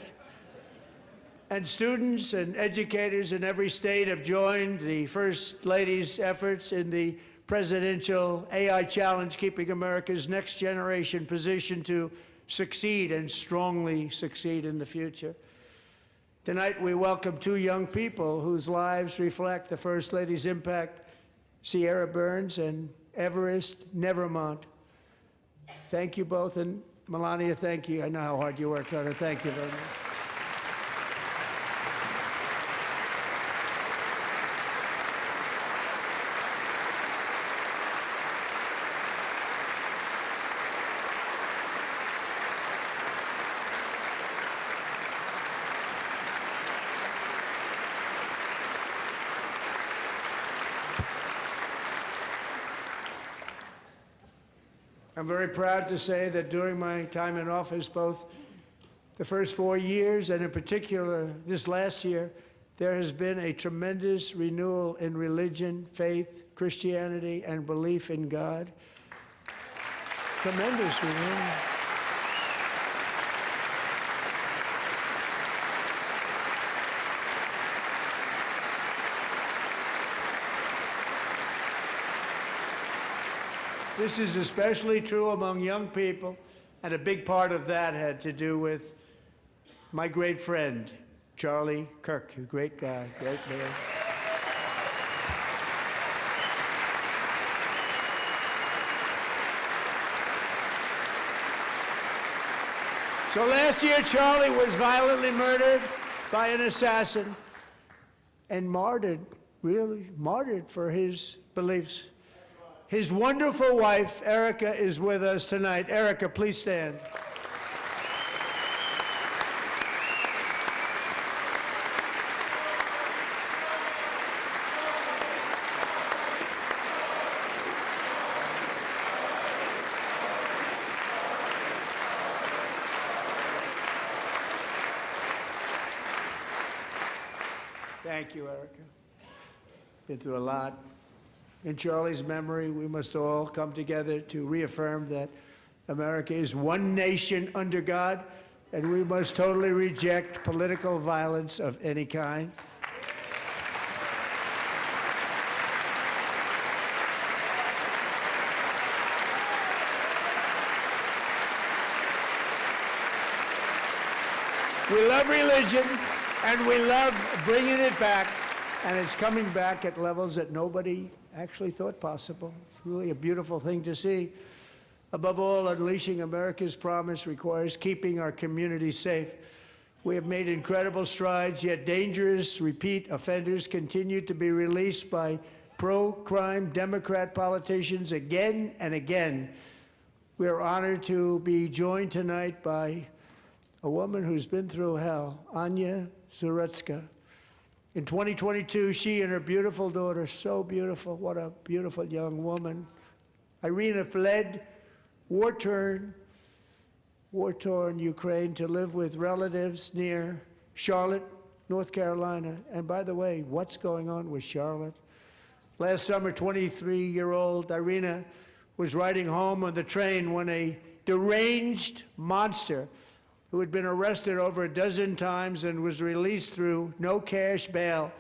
And students and educators in every state have joined the First Lady's efforts in the presidential AI challenge, keeping America's next generation positioned to succeed and strongly succeed in the future. Tonight, we welcome two young people whose lives reflect the First Lady's impact, Sierra Burns and Everest Nevermont. Thank you both, and Melania, thank you. I know how hard you worked on it. Thank you very much. I'm very proud to say that during my time in office, both the first 4 years and in particular this last year, there has been a tremendous renewal in religion, faith, Christianity, and belief in God. Tremendous renewal. This is especially true among young people, and a big part of that had to do with my great friend, Charlie Kirk, a great guy, great man. So last year, Charlie was violently murdered by an assassin and martyred, really martyred for his beliefs. His wonderful wife, Erica, is with us tonight. Erica, please stand. Thank you, Erica. Been through a lot. In Charlie's memory, we must all come together to reaffirm that America is one nation under God, and we must totally reject political violence of any kind. We love religion, and we love bringing it back, and it's coming back at levels that nobody actually thought possible. It's really a beautiful thing to see. Above all, unleashing America's promise requires keeping our communities safe. We have made incredible strides, yet dangerous repeat offenders continue to be released by pro-crime Democrat politicians again and again. We are honored to be joined tonight by a woman who's been through hell, Anya Zarutska. In 2022, she and her beautiful daughter, so beautiful, what a beautiful young woman, Irina fled war-torn Ukraine to live with relatives near Charlotte, North Carolina. And by the way, what's going on with Charlotte? Last summer, 23-year-old Irina was riding home on the train when a deranged monster who had been arrested over a dozen times and was released through no cash bail,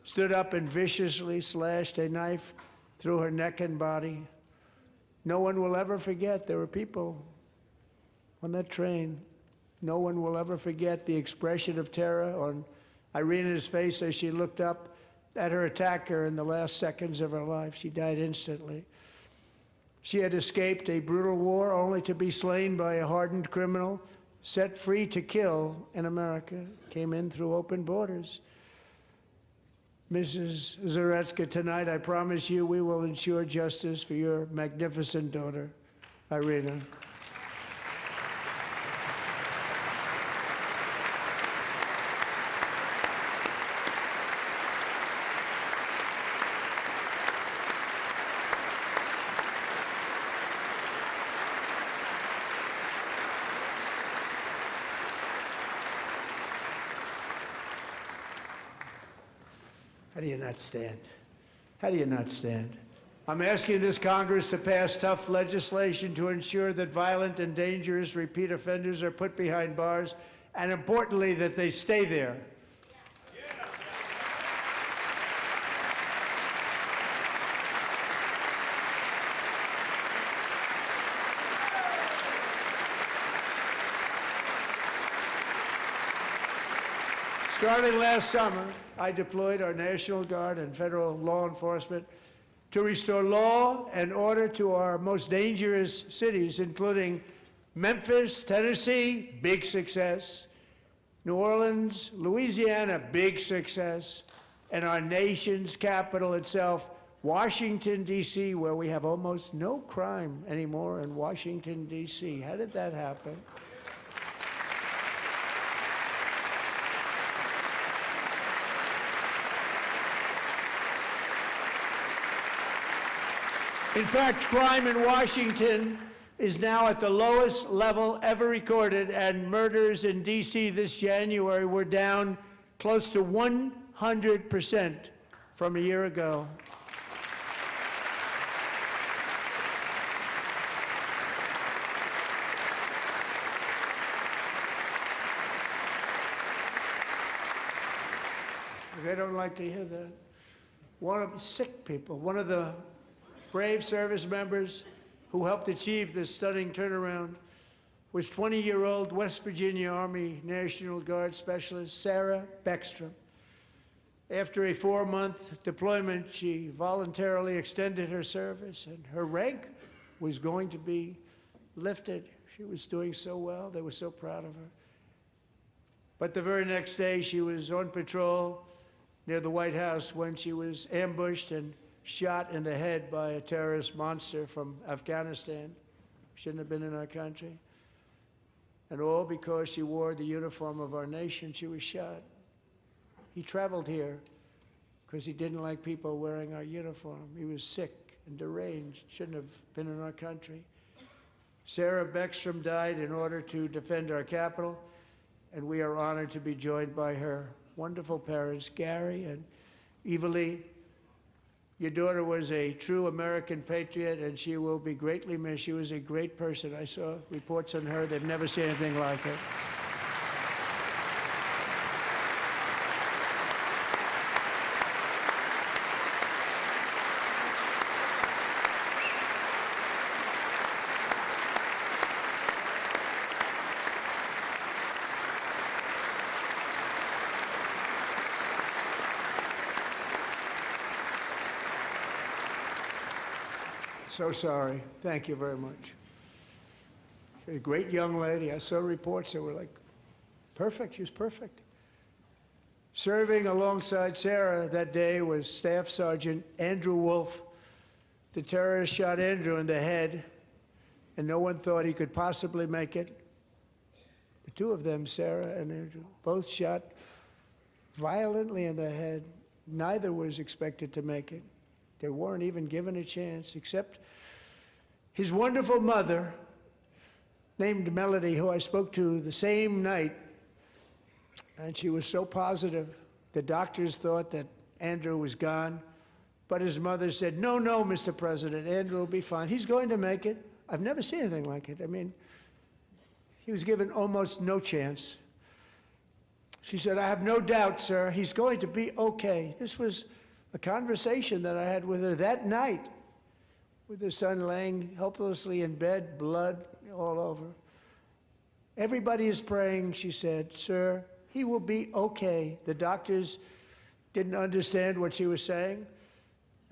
stood up and viciously slashed a knife through her neck and body. No one will ever forget. There were people on that train. No one will ever forget the expression of terror on Irina's face as she looked up at her attacker in the last seconds of her life. She died instantly. She had escaped a brutal war only to be slain by a hardened criminal, set free to kill in America, came in through open borders. Mrs. Zarutska, tonight I promise you we will ensure justice for your magnificent daughter, Irina. How do you not stand? How do you not stand? I'm asking this Congress to pass tough legislation to ensure that violent and dangerous repeat offenders are put behind bars, and importantly, that they stay there. Starting last summer, I deployed our National Guard and federal law enforcement to restore law and order to our most dangerous cities, including Memphis, Tennessee, big success, New Orleans, Louisiana, big success, and our nation's capital itself, Washington, D.C., where we have almost no crime anymore in Washington, D.C. How did that happen? In fact, crime in Washington is now at the lowest level ever recorded, and murders in D.C. this January were down close to 100% from a year ago. They don't like to hear that. One of sick people, one of the brave service members who helped achieve this stunning turnaround was 20-year-old West Virginia Army National Guard Specialist Sarah Beckstrom. After a 4-month deployment, she voluntarily extended her service, and her rank was going to be lifted. She was doing so well. They were so proud of her. But the very next day, she was on patrol near the White House when she was ambushed and shot in the head by a terrorist monster from Afghanistan. Shouldn't have been in our country. And all because she wore the uniform of our nation, she was shot. He traveled here because he didn't like people wearing our uniform. He was sick and deranged, shouldn't have been in our country. Sarah Beckstrom died in order to defend our capital, and we are honored to be joined by her wonderful parents, Gary and Eva Lee. Your daughter was a true American patriot, and she will be greatly missed. She was a great person. I saw reports on her. They've never seen anything like it. So sorry. Thank you very much. She's a great young lady. I saw reports that were like, perfect. She was perfect. Serving alongside Sarah that day was Staff Sergeant Andrew Wolf. The terrorist shot Andrew in the head, and no one thought he could possibly make it. The two of them, Sarah and Andrew, both shot violently in the head. Neither was expected to make it. They weren't even given a chance, except his wonderful mother, named Melody, who I spoke to the same night, and she was so positive. The doctors thought that Andrew was gone, but his mother said, no, no, Mr. President, Andrew will be fine. He's going to make it. I've never seen anything like it. I mean, he was given almost no chance. She said, I have no doubt, sir, he's going to be okay. This was a conversation that I had with her that night, with her son laying helplessly in bed, blood all over. Everybody is praying, she said, sir, he will be okay. The doctors didn't understand what she was saying,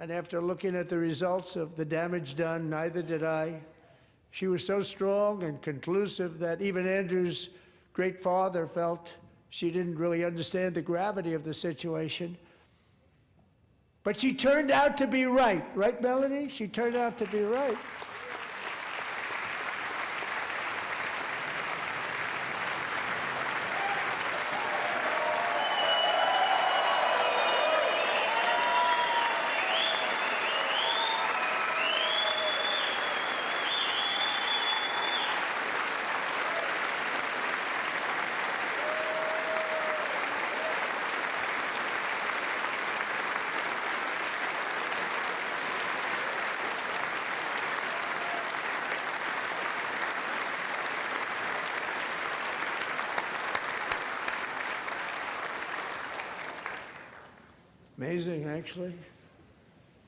and after looking at the results of the damage done, neither did I. She was so strong and conclusive that even Andrew's great father felt she didn't really understand the gravity of the situation. But she turned out to be right. Right, Melody? She turned out to be right. Amazing, actually.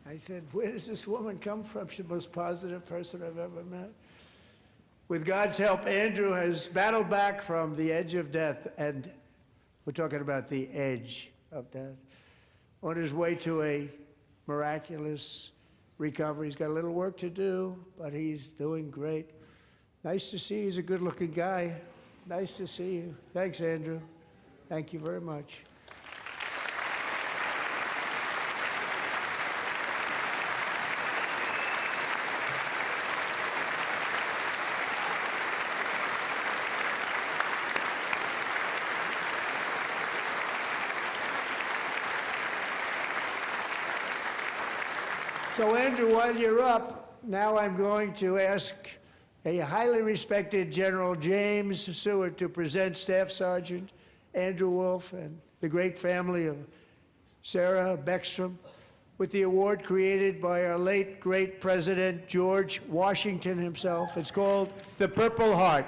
I said, where does this woman come from? She's the most positive person I've ever met. With God's help, Andrew has battled back from the edge of death, and we're talking about the edge of death, on his way to a miraculous recovery. He's got a little work to do, but he's doing great. Nice to see you. He's a good-looking guy. Nice to see you. Thanks, Andrew. Thank you very much. So, Andrew, while you're up, now I'm going to ask a highly respected General James Seward to present Staff Sergeant Andrew Wolf and the great family of Sarah Beckstrom with the award created by our late, great President George Washington himself. It's called the Purple Heart.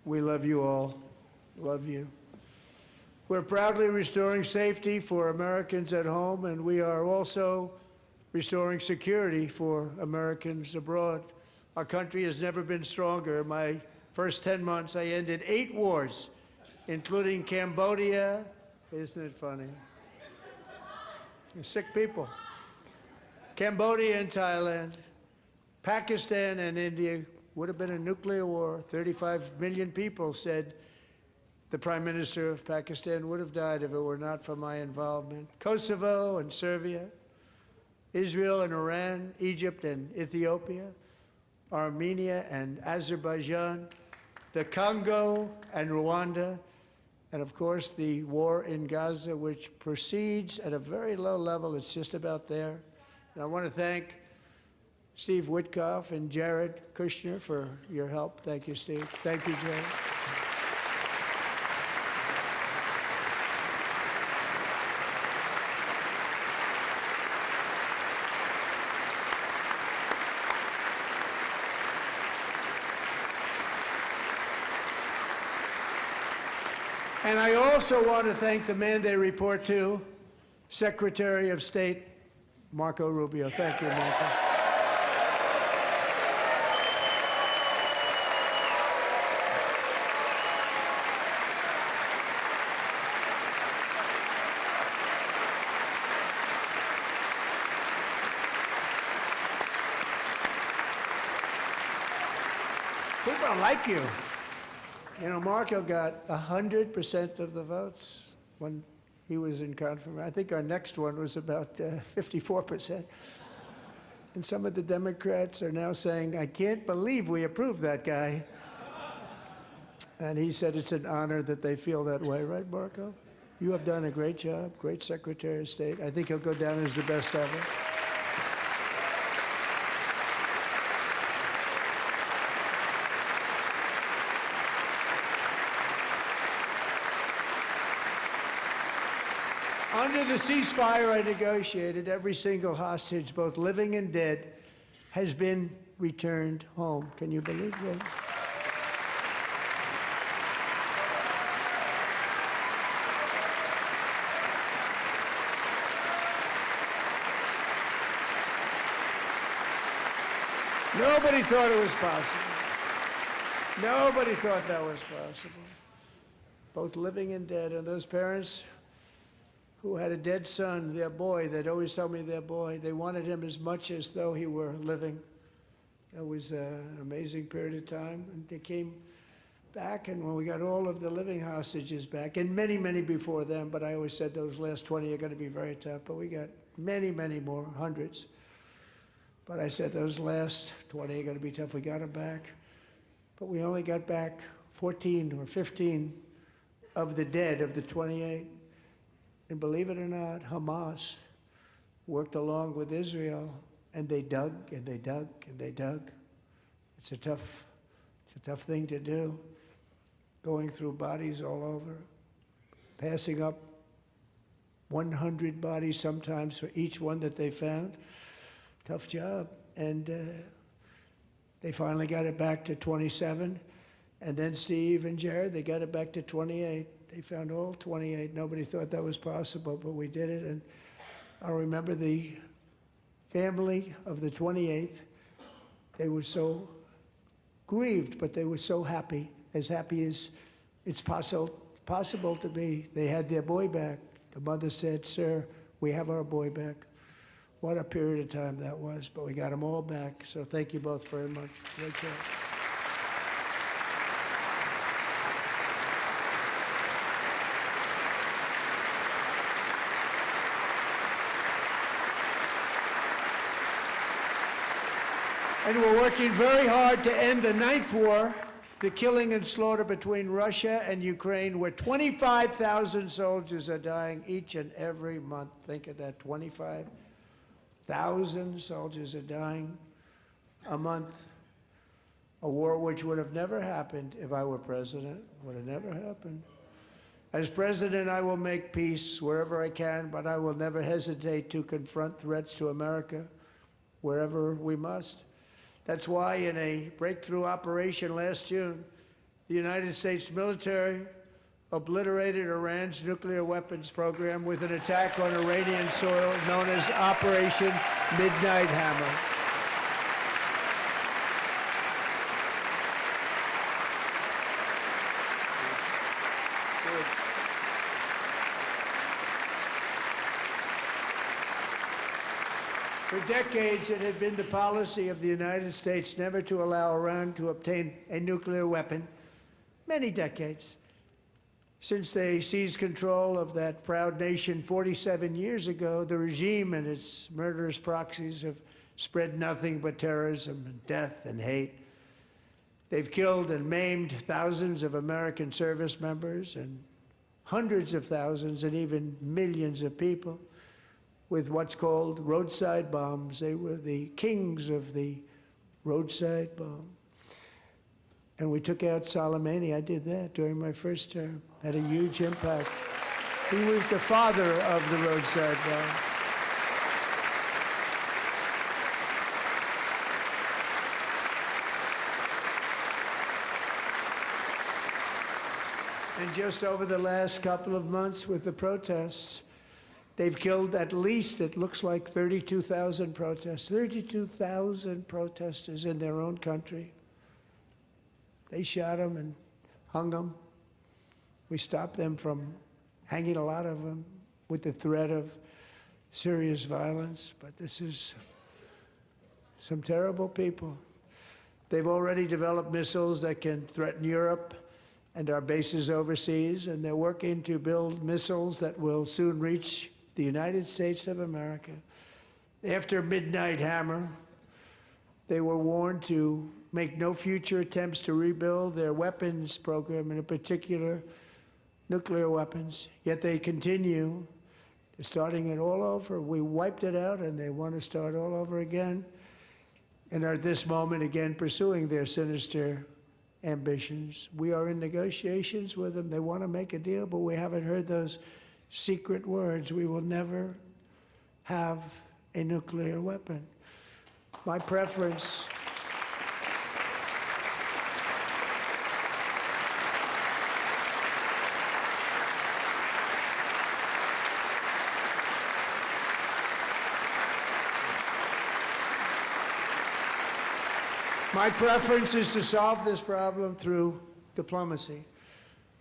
We love you all. Love you. We're proudly restoring safety for Americans at home, and we are also restoring security for Americans abroad. Our country has never been stronger. My first 10 months, I ended 8 wars, including Cambodia. Isn't it funny? Sick people. Cambodia and Thailand, Pakistan and India would have been a nuclear war. 35 million people said the Prime Minister of Pakistan would have died if it were not for my involvement. Kosovo and Serbia, Israel and Iran, Egypt and Ethiopia, Armenia and Azerbaijan, the Congo and Rwanda, and of course the war in Gaza, which proceeds at a very low level. It's just about there. And I want to thank Steve Witkoff and Jared Kushner for your help. Thank you, Steve. Thank you, Jared. And I also want to thank the man they report to, Secretary of State Marco Rubio. Thank you, Marco. People like you. You know, Marco got 100% of the votes when he was in confirmation. I think our next one was about 54%. And some of the Democrats are now saying, I can't believe we approved that guy. And he said it's an honor that they feel that way, right, Marco? You have done a great job, great Secretary of State. I think he'll go down as the best ever. Under the ceasefire I negotiated, every single hostage, both living and dead, has been returned home. Can you believe that? Nobody thought it was possible. Nobody thought that was possible. Both living and dead, and those parents who had a dead son, their boy, they'd always tell me their boy, they wanted him as much as though he were living. That was an amazing period of time. And they came back, and when we got all of the living hostages back, and many, many before them, but I always said those last 20 are going to be very tough, but we got many, many more, hundreds. But I said those last 20 are going to be tough. We got them back. But we only got back 14 or 15 of the dead, of the 28. And believe it or not, Hamas worked along with Israel, and they dug and they dug and they dug. It's a tough thing to do, going through bodies all over, passing up 100 bodies sometimes for each one that they found. Tough job. And they finally got it back to 27. And then Steve and Jared, they got it back to 28. They found all 28. Nobody thought that was possible, but we did it. And I remember the family of the 28th. They were so grieved, but they were so happy as it's possible to be. They had their boy back. The mother said, "Sir, we have our boy back." What a period of time that was, but we got them all back. So thank you both very much. Great job. And we're working very hard to end the 9th war, the killing and slaughter between Russia and Ukraine, where 25,000 soldiers are dying each and every month. Think of that, 25,000 soldiers are dying a month. A war which would have never happened if I were president, would have never happened. As president, I will make peace wherever I can, but I will never hesitate to confront threats to America wherever we must. That's why in a breakthrough operation last June, the United States military obliterated Iran's nuclear weapons program with an attack on Iranian soil known as Operation Midnight Hammer. For decades, it had been the policy of the United States never to allow Iran to obtain a nuclear weapon. Many decades. Since they seized control of that proud nation 47 years ago, the regime and its murderous proxies have spread nothing but terrorism and death and hate. They've killed and maimed thousands of American service members and hundreds of thousands and even millions of people with what's called roadside bombs. They were the kings of the roadside bomb. And we took out Soleimani. I did that during my first term. Had a huge impact. He was the father of the roadside bomb. And just over the last couple of months with the protests, they've killed at least, it looks like 32,000 protests, 32,000 protesters in their own country. They shot them and hung them. We stopped them from hanging a lot of them with the threat of serious violence. But this is some terrible people. They've already developed missiles that can threaten Europe and our bases overseas, and they're working to build missiles that will soon reach the United States of America. After Midnight Hammer, they were warned to make no future attempts to rebuild their weapons program, and in particular, nuclear weapons. Yet they continue, starting it all over. We wiped it out, and they want to start all over again, and are at this moment again pursuing their sinister ambitions. We are in negotiations with them. They want to make a deal, but we haven't heard those secret words. We will never have a nuclear weapon. My preference is to solve this problem through diplomacy.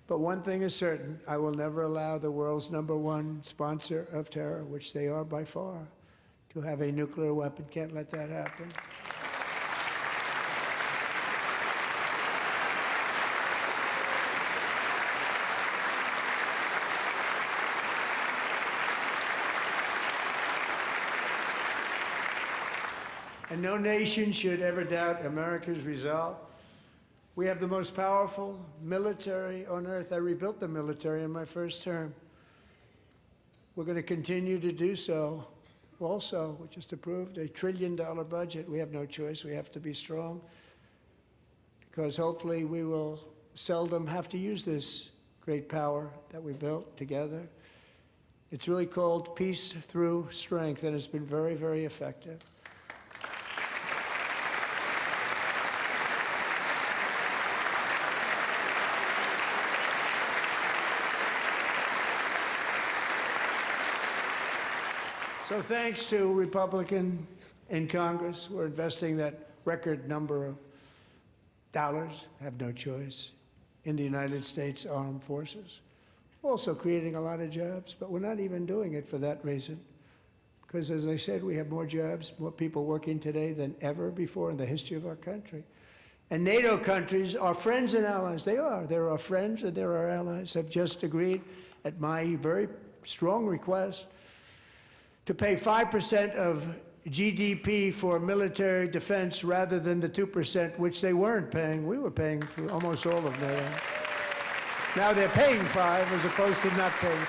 But one thing is certain, I will never allow the world's #1 sponsor of terror, which they are by far, to have a nuclear weapon. Can't let that happen. And no nation should ever doubt America's resolve. We have the most powerful military on earth. I rebuilt the military in my first term. We're going to continue to do so. Also, we just approved a $1 trillion budget. We have no choice. We have to be strong, because hopefully we will seldom have to use this great power that we built together. It's really called Peace Through Strength, and it's been very, very effective. So thanks to Republicans in Congress, we're investing that record number of dollars, have no choice, in the United States Armed Forces. Also creating a lot of jobs, but we're not even doing it for that reason. Because as I said, we have more jobs, more people working today than ever before in the history of our country. And NATO countries are friends and allies. They are. They're our friends and they're our allies. Have just agreed, at my very strong request, to pay 5% of GDP for military defense rather than the 2%, which they weren't paying. We were paying for almost all of NATO. Now they're paying 5 as opposed to not paying 2.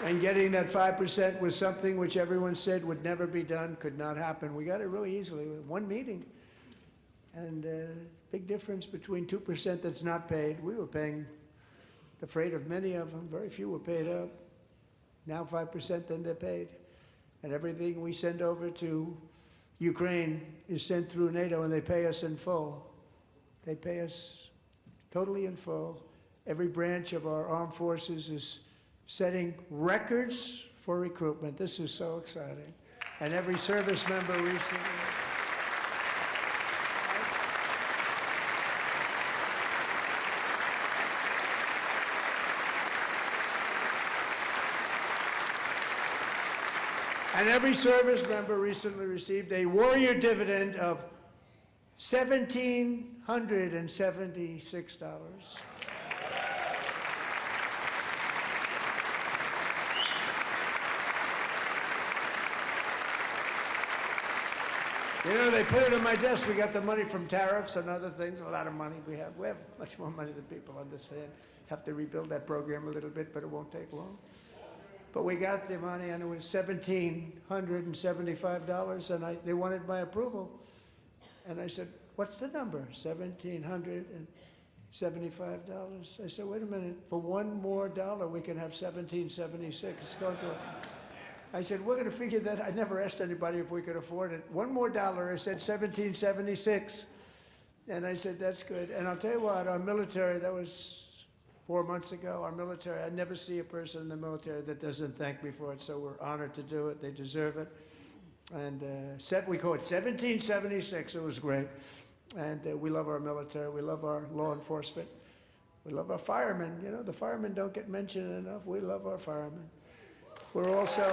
And getting that 5% was something which everyone said would never be done, could not happen. We got it really easily with one meeting. And big difference between 2% that's not paid. We were paying the freight of many of them. Very few were paid up. Now 5%, then they're paid. And everything we send over to Ukraine is sent through NATO, and they pay us in full. They pay us totally in full. Every branch of our armed forces is setting records for recruitment. This is so exciting. And every service member recently. And every service member recently received a warrior dividend of $1,776. You know, they put it on my desk. We got the money from tariffs and other things, a lot of money we have. We have much more money than people understand. Have to rebuild that program a little bit, but it won't take long. But we got the money, and it was $1,775, and they wanted my approval. And I said, what's the number? $1,775. I said, wait a minute, for one more dollar, we can have $1,776. It's going to... I said, we're going to figure that. I never asked anybody if we could afford it. One more dollar, I said $1,776. And I said, that's good. And I'll tell you what, our military, that was 4 months ago, our military, I never see a person in the military that doesn't thank me for it, so we're honored to do it. They deserve it. And we call it 1776. It was great. And we love our military. We love our law enforcement. We love our firemen. You know, the firemen don't get mentioned enough. We love our firemen. We're also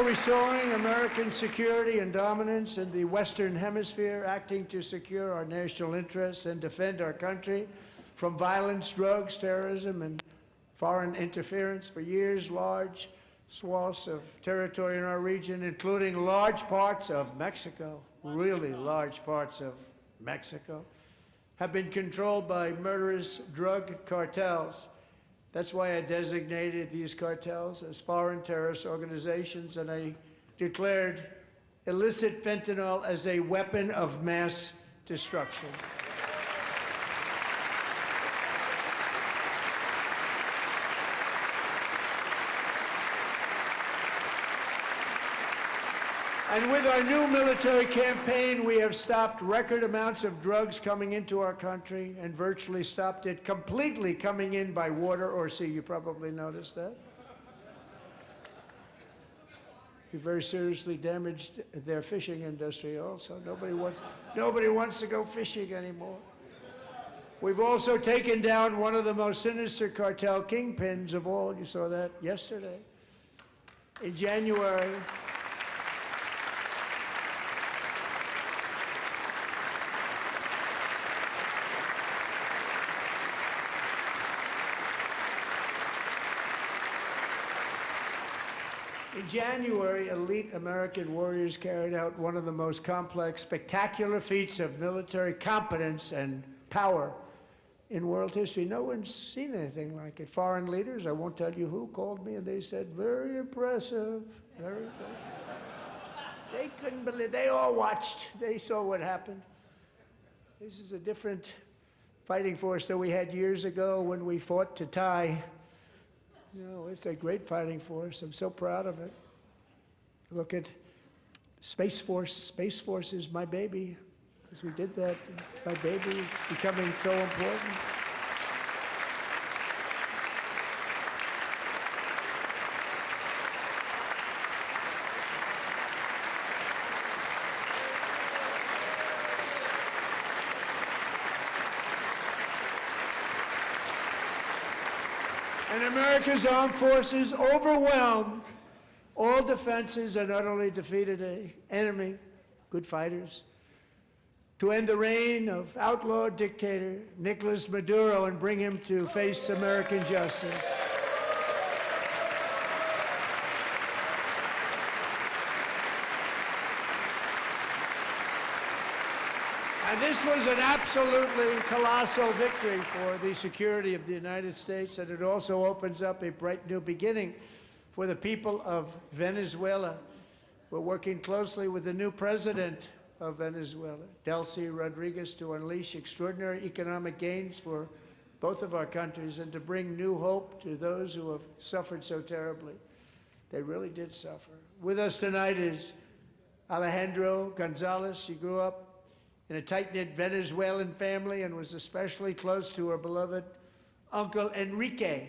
restoring American security and dominance in the Western Hemisphere, acting to secure our national interests and defend our country from violence, drugs, terrorism, and foreign interference. For years, large swaths of territory in our region, including large parts of Mexico, really large parts of Mexico, have been controlled by murderous drug cartels. That's why I designated these cartels as foreign terrorist organizations, and I declared illicit fentanyl as a weapon of mass destruction. And with our new military campaign, we have stopped record amounts of drugs coming into our country and virtually stopped it completely coming in by water or sea. You probably noticed that. We very seriously damaged their fishing industry also. Nobody wants to go fishing anymore. We've also taken down one of the most sinister cartel kingpins of all. You saw that yesterday. In January, elite American warriors carried out one of the most complex, spectacular feats of military competence and power in world history. No one's seen anything like it. Foreign leaders, I won't tell you who, called me and they said, very impressive, very good. They couldn't believe, they all watched, they saw what happened. This is a different fighting force than we had years ago when we fought to tie. You know, it's a great fighting force. I'm so proud of it. Look at Space Force. Space Force is my baby, because we did that. My baby is becoming so important. And America's armed forces overwhelmed all defenses and utterly defeated an enemy, good fighters, to end the reign of outlaw dictator Nicolas Maduro and bring him to face American justice. And this was an absolutely colossal victory for the security of the United States, and it also opens up a bright new beginning for the people of Venezuela. We're working closely with the new president of Venezuela, Delcy Rodriguez, to unleash extraordinary economic gains for both of our countries and to bring new hope to those who have suffered so terribly. They really did suffer. With us tonight is Alejandro Gonzalez. She grew up in a tight-knit Venezuelan family and was especially close to her beloved Uncle Enrique,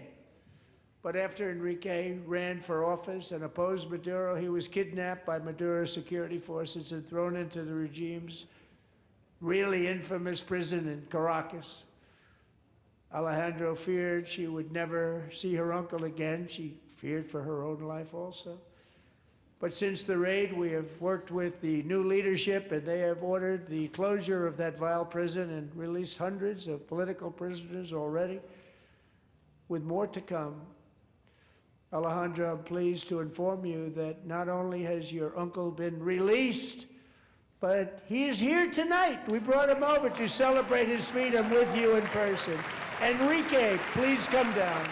But after Enrique ran for office and opposed Maduro, he was kidnapped by Maduro's security forces and thrown into the regime's really infamous prison in Caracas. Alejandro feared she would never see her uncle again. She feared for her own life also. But since the raid, we have worked with the new leadership, and they have ordered the closure of that vile prison and released hundreds of political prisoners already, with more to come. Alejandro, I'm pleased to inform you that not only has your uncle been released, but he is here tonight. We brought him over to celebrate his freedom with you in person. Enrique, please come down.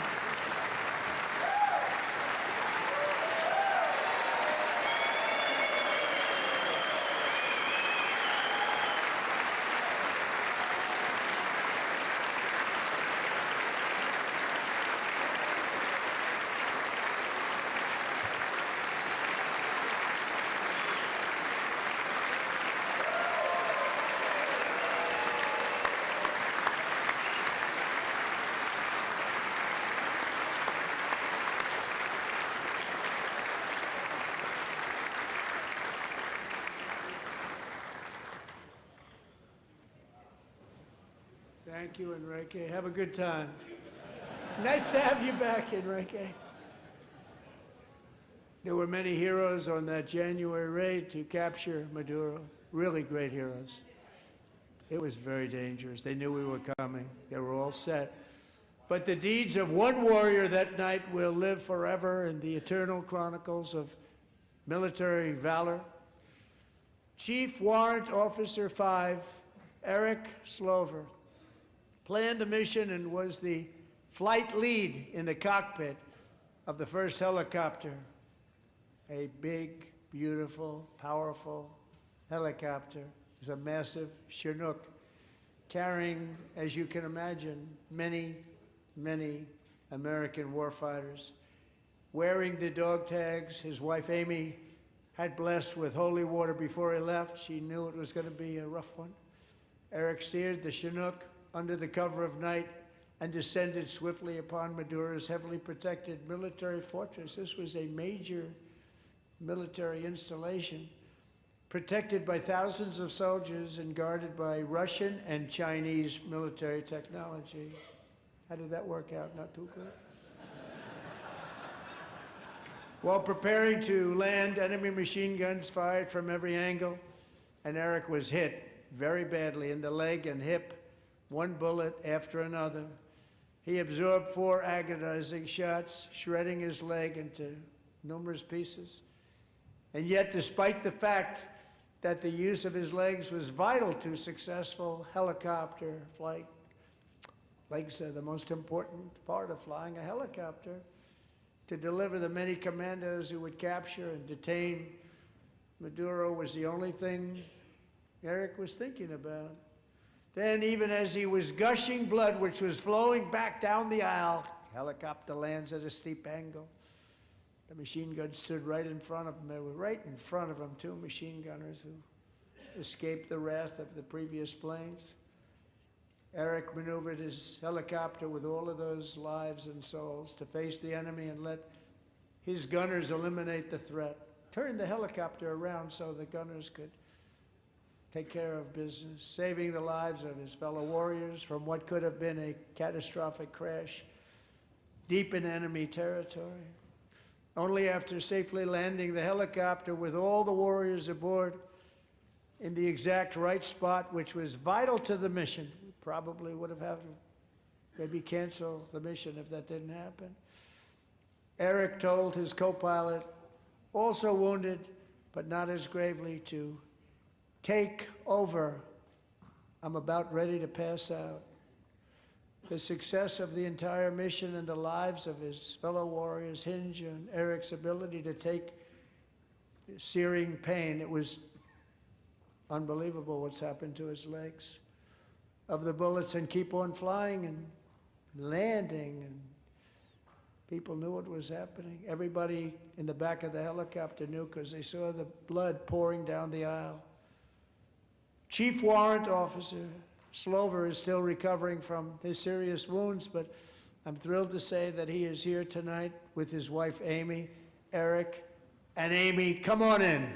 Thank you, Enrique. Have a good time. Nice to have you back, Enrique. There were many heroes on that January raid to capture Maduro, really great heroes. It was very dangerous. They knew we were coming. They were all set. But the deeds of one warrior that night will live forever in the eternal chronicles of military valor. Chief Warrant Officer 5, Eric Slover, planned the mission and was the flight lead in the cockpit of the first helicopter, a big, beautiful, powerful helicopter. It was a massive Chinook carrying, as you can imagine, many, many American warfighters. Wearing the dog tags his wife Amy had blessed with holy water before he left. She knew it was going to be a rough one. Eric steered the Chinook under the cover of night and descended swiftly upon Maduro's heavily protected military fortress. This was a major military installation, protected by thousands of soldiers and guarded by Russian and Chinese military technology. How did that work out? Not too good. While preparing to land, enemy machine guns fired from every angle, and Eric was hit very badly in the leg and hip, one bullet after another. He absorbed 4 agonizing shots, shredding his leg into numerous pieces. And yet, despite the fact that the use of his legs was vital to successful helicopter flight, legs are the most important part of flying a helicopter, to deliver the many commandos who would capture and detain Maduro was the only thing Eric was thinking about. Then, even as he was gushing blood, which was flowing back down the aisle, helicopter lands at a steep angle. The machine gun stood right in front of him. They were right in front of him, 2 machine gunners who escaped the wrath of the previous planes. Eric maneuvered his helicopter with all of those lives and souls to face the enemy and let his gunners eliminate the threat. Turned the helicopter around so the gunners could take care of business, saving the lives of his fellow warriors from what could have been a catastrophic crash deep in enemy territory. Only after safely landing the helicopter with all the warriors aboard in the exact right spot, which was vital to the mission, we probably would have had to maybe cancel the mission if that didn't happen. Eric told his co-pilot, also wounded but not as gravely, to take over. I'm about ready to pass out. The success of the entire mission and the lives of his fellow warriors hinge on Eric's ability to take searing pain. It was unbelievable what's happened to his legs of the bullets and keep on flying and landing, and people knew what was happening. Everybody in the back of the helicopter knew because they saw the blood pouring down the aisle. Chief Warrant Officer Slover is still recovering from his serious wounds, but I'm thrilled to say that he is here tonight with his wife, Amy, Eric, and Amy. Come on in.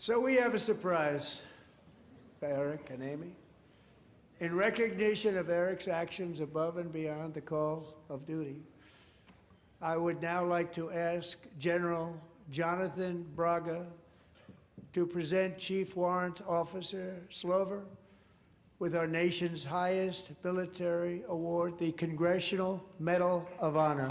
So we have a surprise for Eric and Amy. In recognition of Eric's actions above and beyond the call of duty, I would now like to ask General Jonathan Braga to present Chief Warrant Officer Slover with our nation's highest military award, the Congressional Medal of Honor.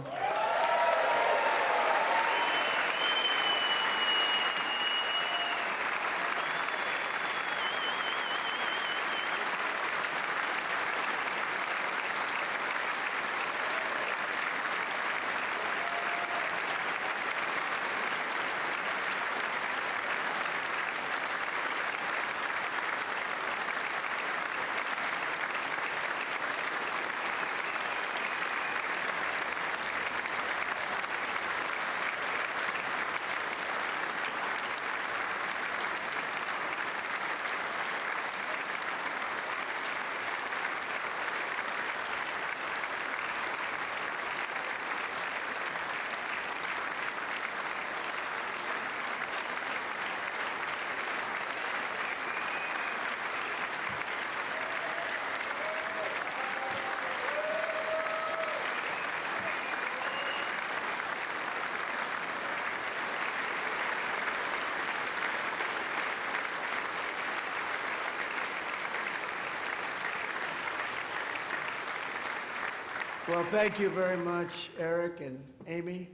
Well, thank you very much, Eric and Amy.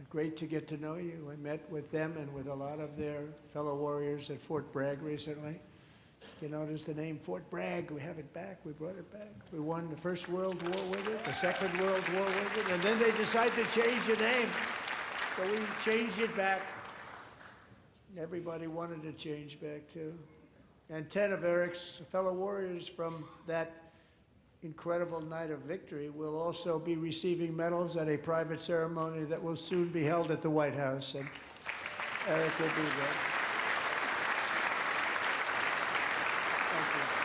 Great to get to know you. I met with them and with a lot of their fellow warriors at Fort Bragg recently. You notice the name Fort Bragg, we have it back, we brought it back. We won the First World War with it, the Second World War with it, and then they decided to change the name. So we changed it back. Everybody wanted to change back too. And 10 of Eric's fellow warriors from that incredible night of victory will also be receiving medals at a private ceremony that will soon be held at the White House. And Eric will be there. Thank you.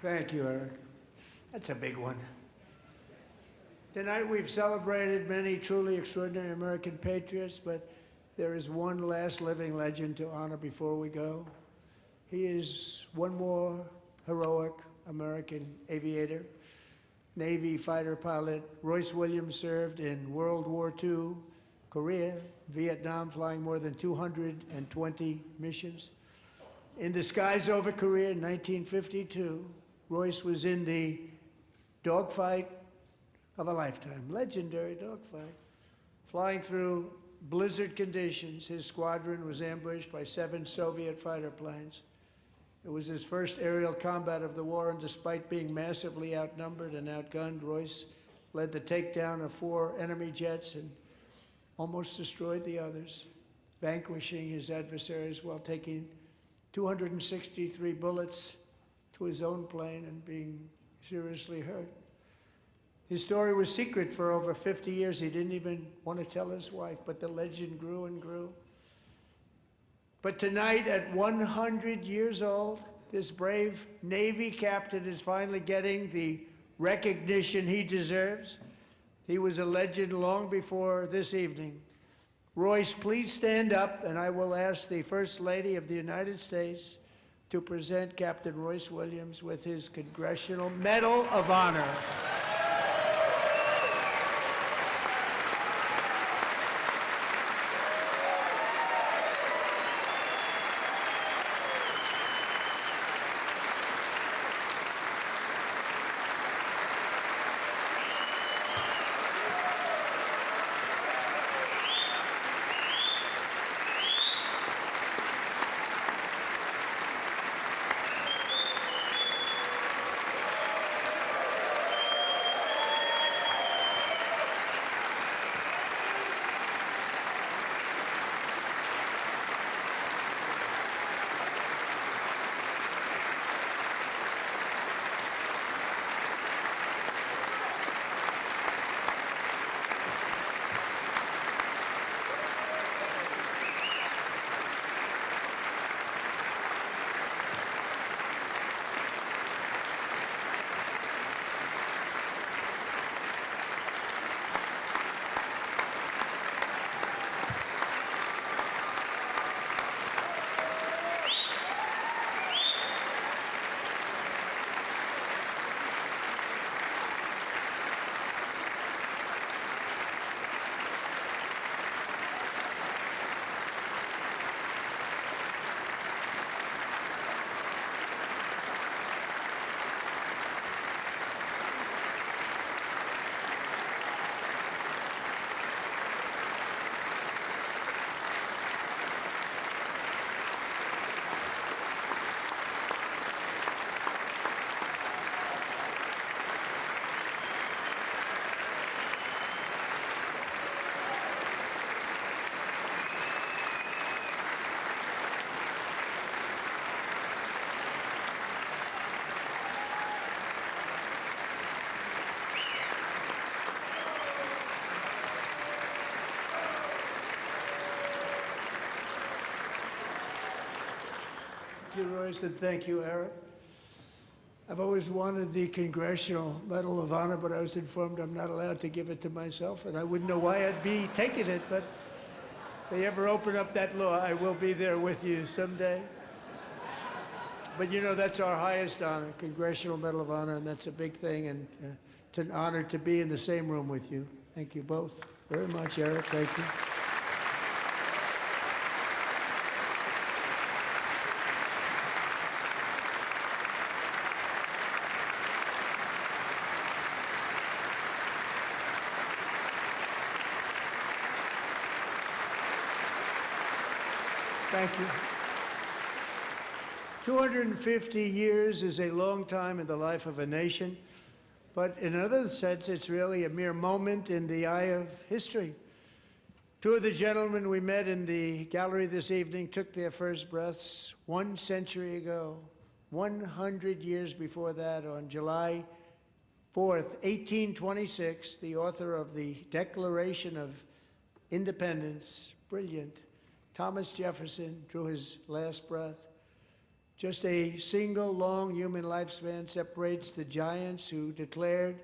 Thank you, Eric. That's a big one. Tonight we've celebrated many truly extraordinary American patriots, but there is one last living legend to honor before we go. He is one more heroic American aviator, Navy fighter pilot. Royce Williams served in World War II, Korea, Vietnam, flying more than 220 missions. In the skies over Korea in 1952, Royce was in the dogfight of a lifetime, legendary dogfight. Flying through blizzard conditions, his squadron was ambushed by 7 Soviet fighter planes. It was his first aerial combat of the war, and despite being massively outnumbered and outgunned, Royce led the takedown of 4 enemy jets and almost destroyed the others, vanquishing his adversaries while taking 263 bullets to his own plane and being seriously hurt. His story was secret for over 50 years. He didn't even want to tell his wife, but the legend grew and grew. But tonight, at 100 years old, this brave Navy captain is finally getting the recognition he deserves. He was a legend long before this evening. Royce, please stand up, and I will ask the First Lady of the United States to present Captain Royce Williams with his Congressional Medal of Honor. Thank you, Royce, and thank you, Eric. I've always wanted the Congressional Medal of Honor, but I was informed I'm not allowed to give it to myself, and I wouldn't know why I'd be taking it, but if they ever open up that law, I will be there with you someday. But you know, that's our highest honor, Congressional Medal of Honor, and that's a big thing, and it's an honor to be in the same room with you. Thank you both very much, Eric. Thank you. Thank you. 250 years is a long time in the life of a nation, but in another sense, it's really a mere moment in the eye of history. Two of the gentlemen we met in the gallery this evening took their first breaths 1 century ago, 100 years before that, on July 4th, 1826, the author of the Declaration of Independence, brilliant, Thomas Jefferson, drew his last breath. Just a single long human lifespan separates the giants who declared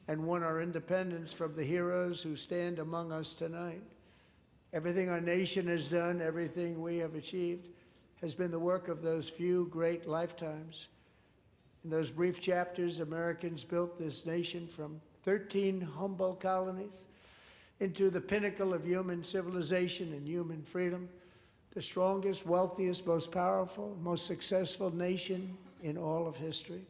and won our independence from the heroes who stand among us tonight. Everything our nation has done, everything we have achieved, has been the work of those few great lifetimes. In those brief chapters, Americans built this nation from 13 humble colonies into the pinnacle of human civilization and human freedom, the strongest, wealthiest, most powerful, most successful nation in all of history.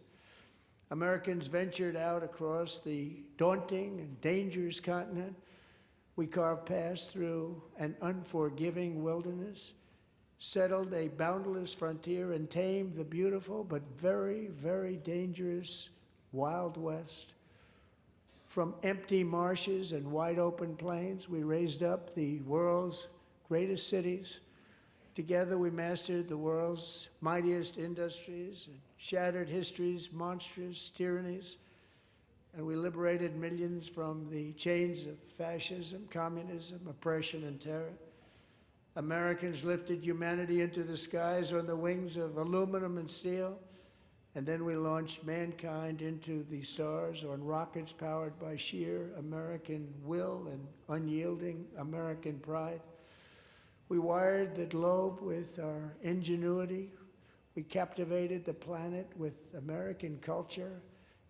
Americans ventured out across the daunting and dangerous continent. We carved paths through an unforgiving wilderness, settled a boundless frontier, and tamed the beautiful but very, very dangerous Wild West. From empty marshes and wide open plains, we raised up the world's greatest cities. Together, we mastered the world's mightiest industries and shattered history's monstrous tyrannies. And we liberated millions from the chains of fascism, communism, oppression, and terror. Americans lifted humanity into the skies on the wings of aluminum and steel. And then we launched mankind into the stars on rockets powered by sheer American will and unyielding American pride. We wired the globe with our ingenuity. We captivated the planet with American culture.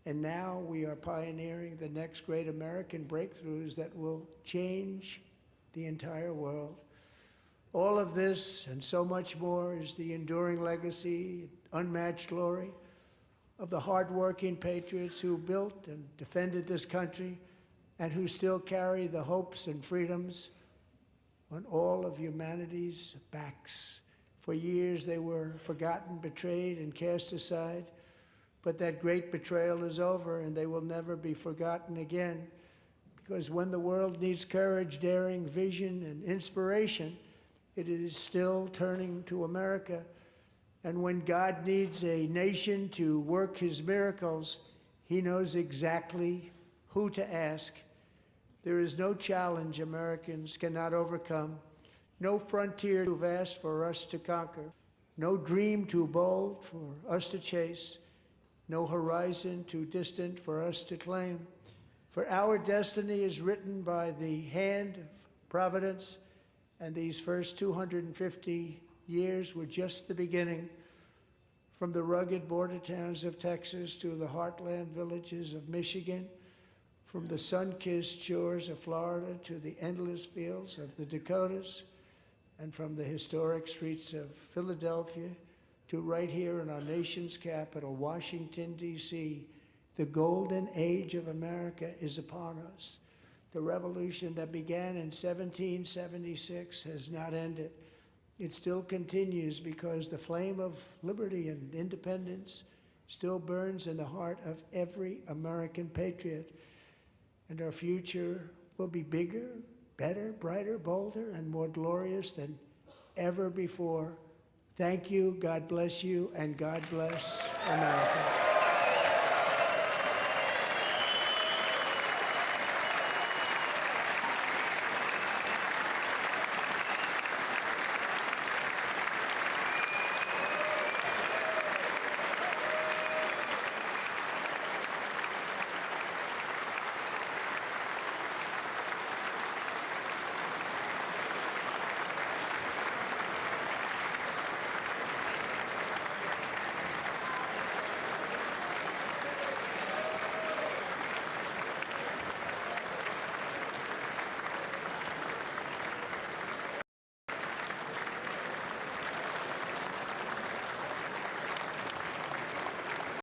And now we are pioneering the next great American breakthroughs that will change the entire world. All of this and so much more is the enduring legacy, unmatched glory of the hardworking patriots who built and defended this country and who still carry the hopes and freedoms on all of humanity's backs. For years they were forgotten, betrayed, and cast aside. But that great betrayal is over, and they will never be forgotten again. Because when the world needs courage, daring, vision, and inspiration, it is still turning to America. And when God needs a nation to work his miracles, he knows exactly who to ask. There is no challenge Americans cannot overcome, no frontier too vast for us to conquer, no dream too bold for us to chase, no horizon too distant for us to claim. For our destiny is written by the hand of providence, and these first 250 years were just the beginning. From the rugged border towns of Texas to the heartland villages of Michigan, from the sun-kissed shores of Florida to the endless fields of the Dakotas, and from the historic streets of Philadelphia to right here in our nation's capital, Washington, D.C., the golden age of America is upon us. The revolution that began in 1776 has not ended. It still continues because the flame of liberty and independence still burns in the heart of every American patriot. And our future will be bigger, better, brighter, bolder, and more glorious than ever before. Thank you, God bless you, and God bless America.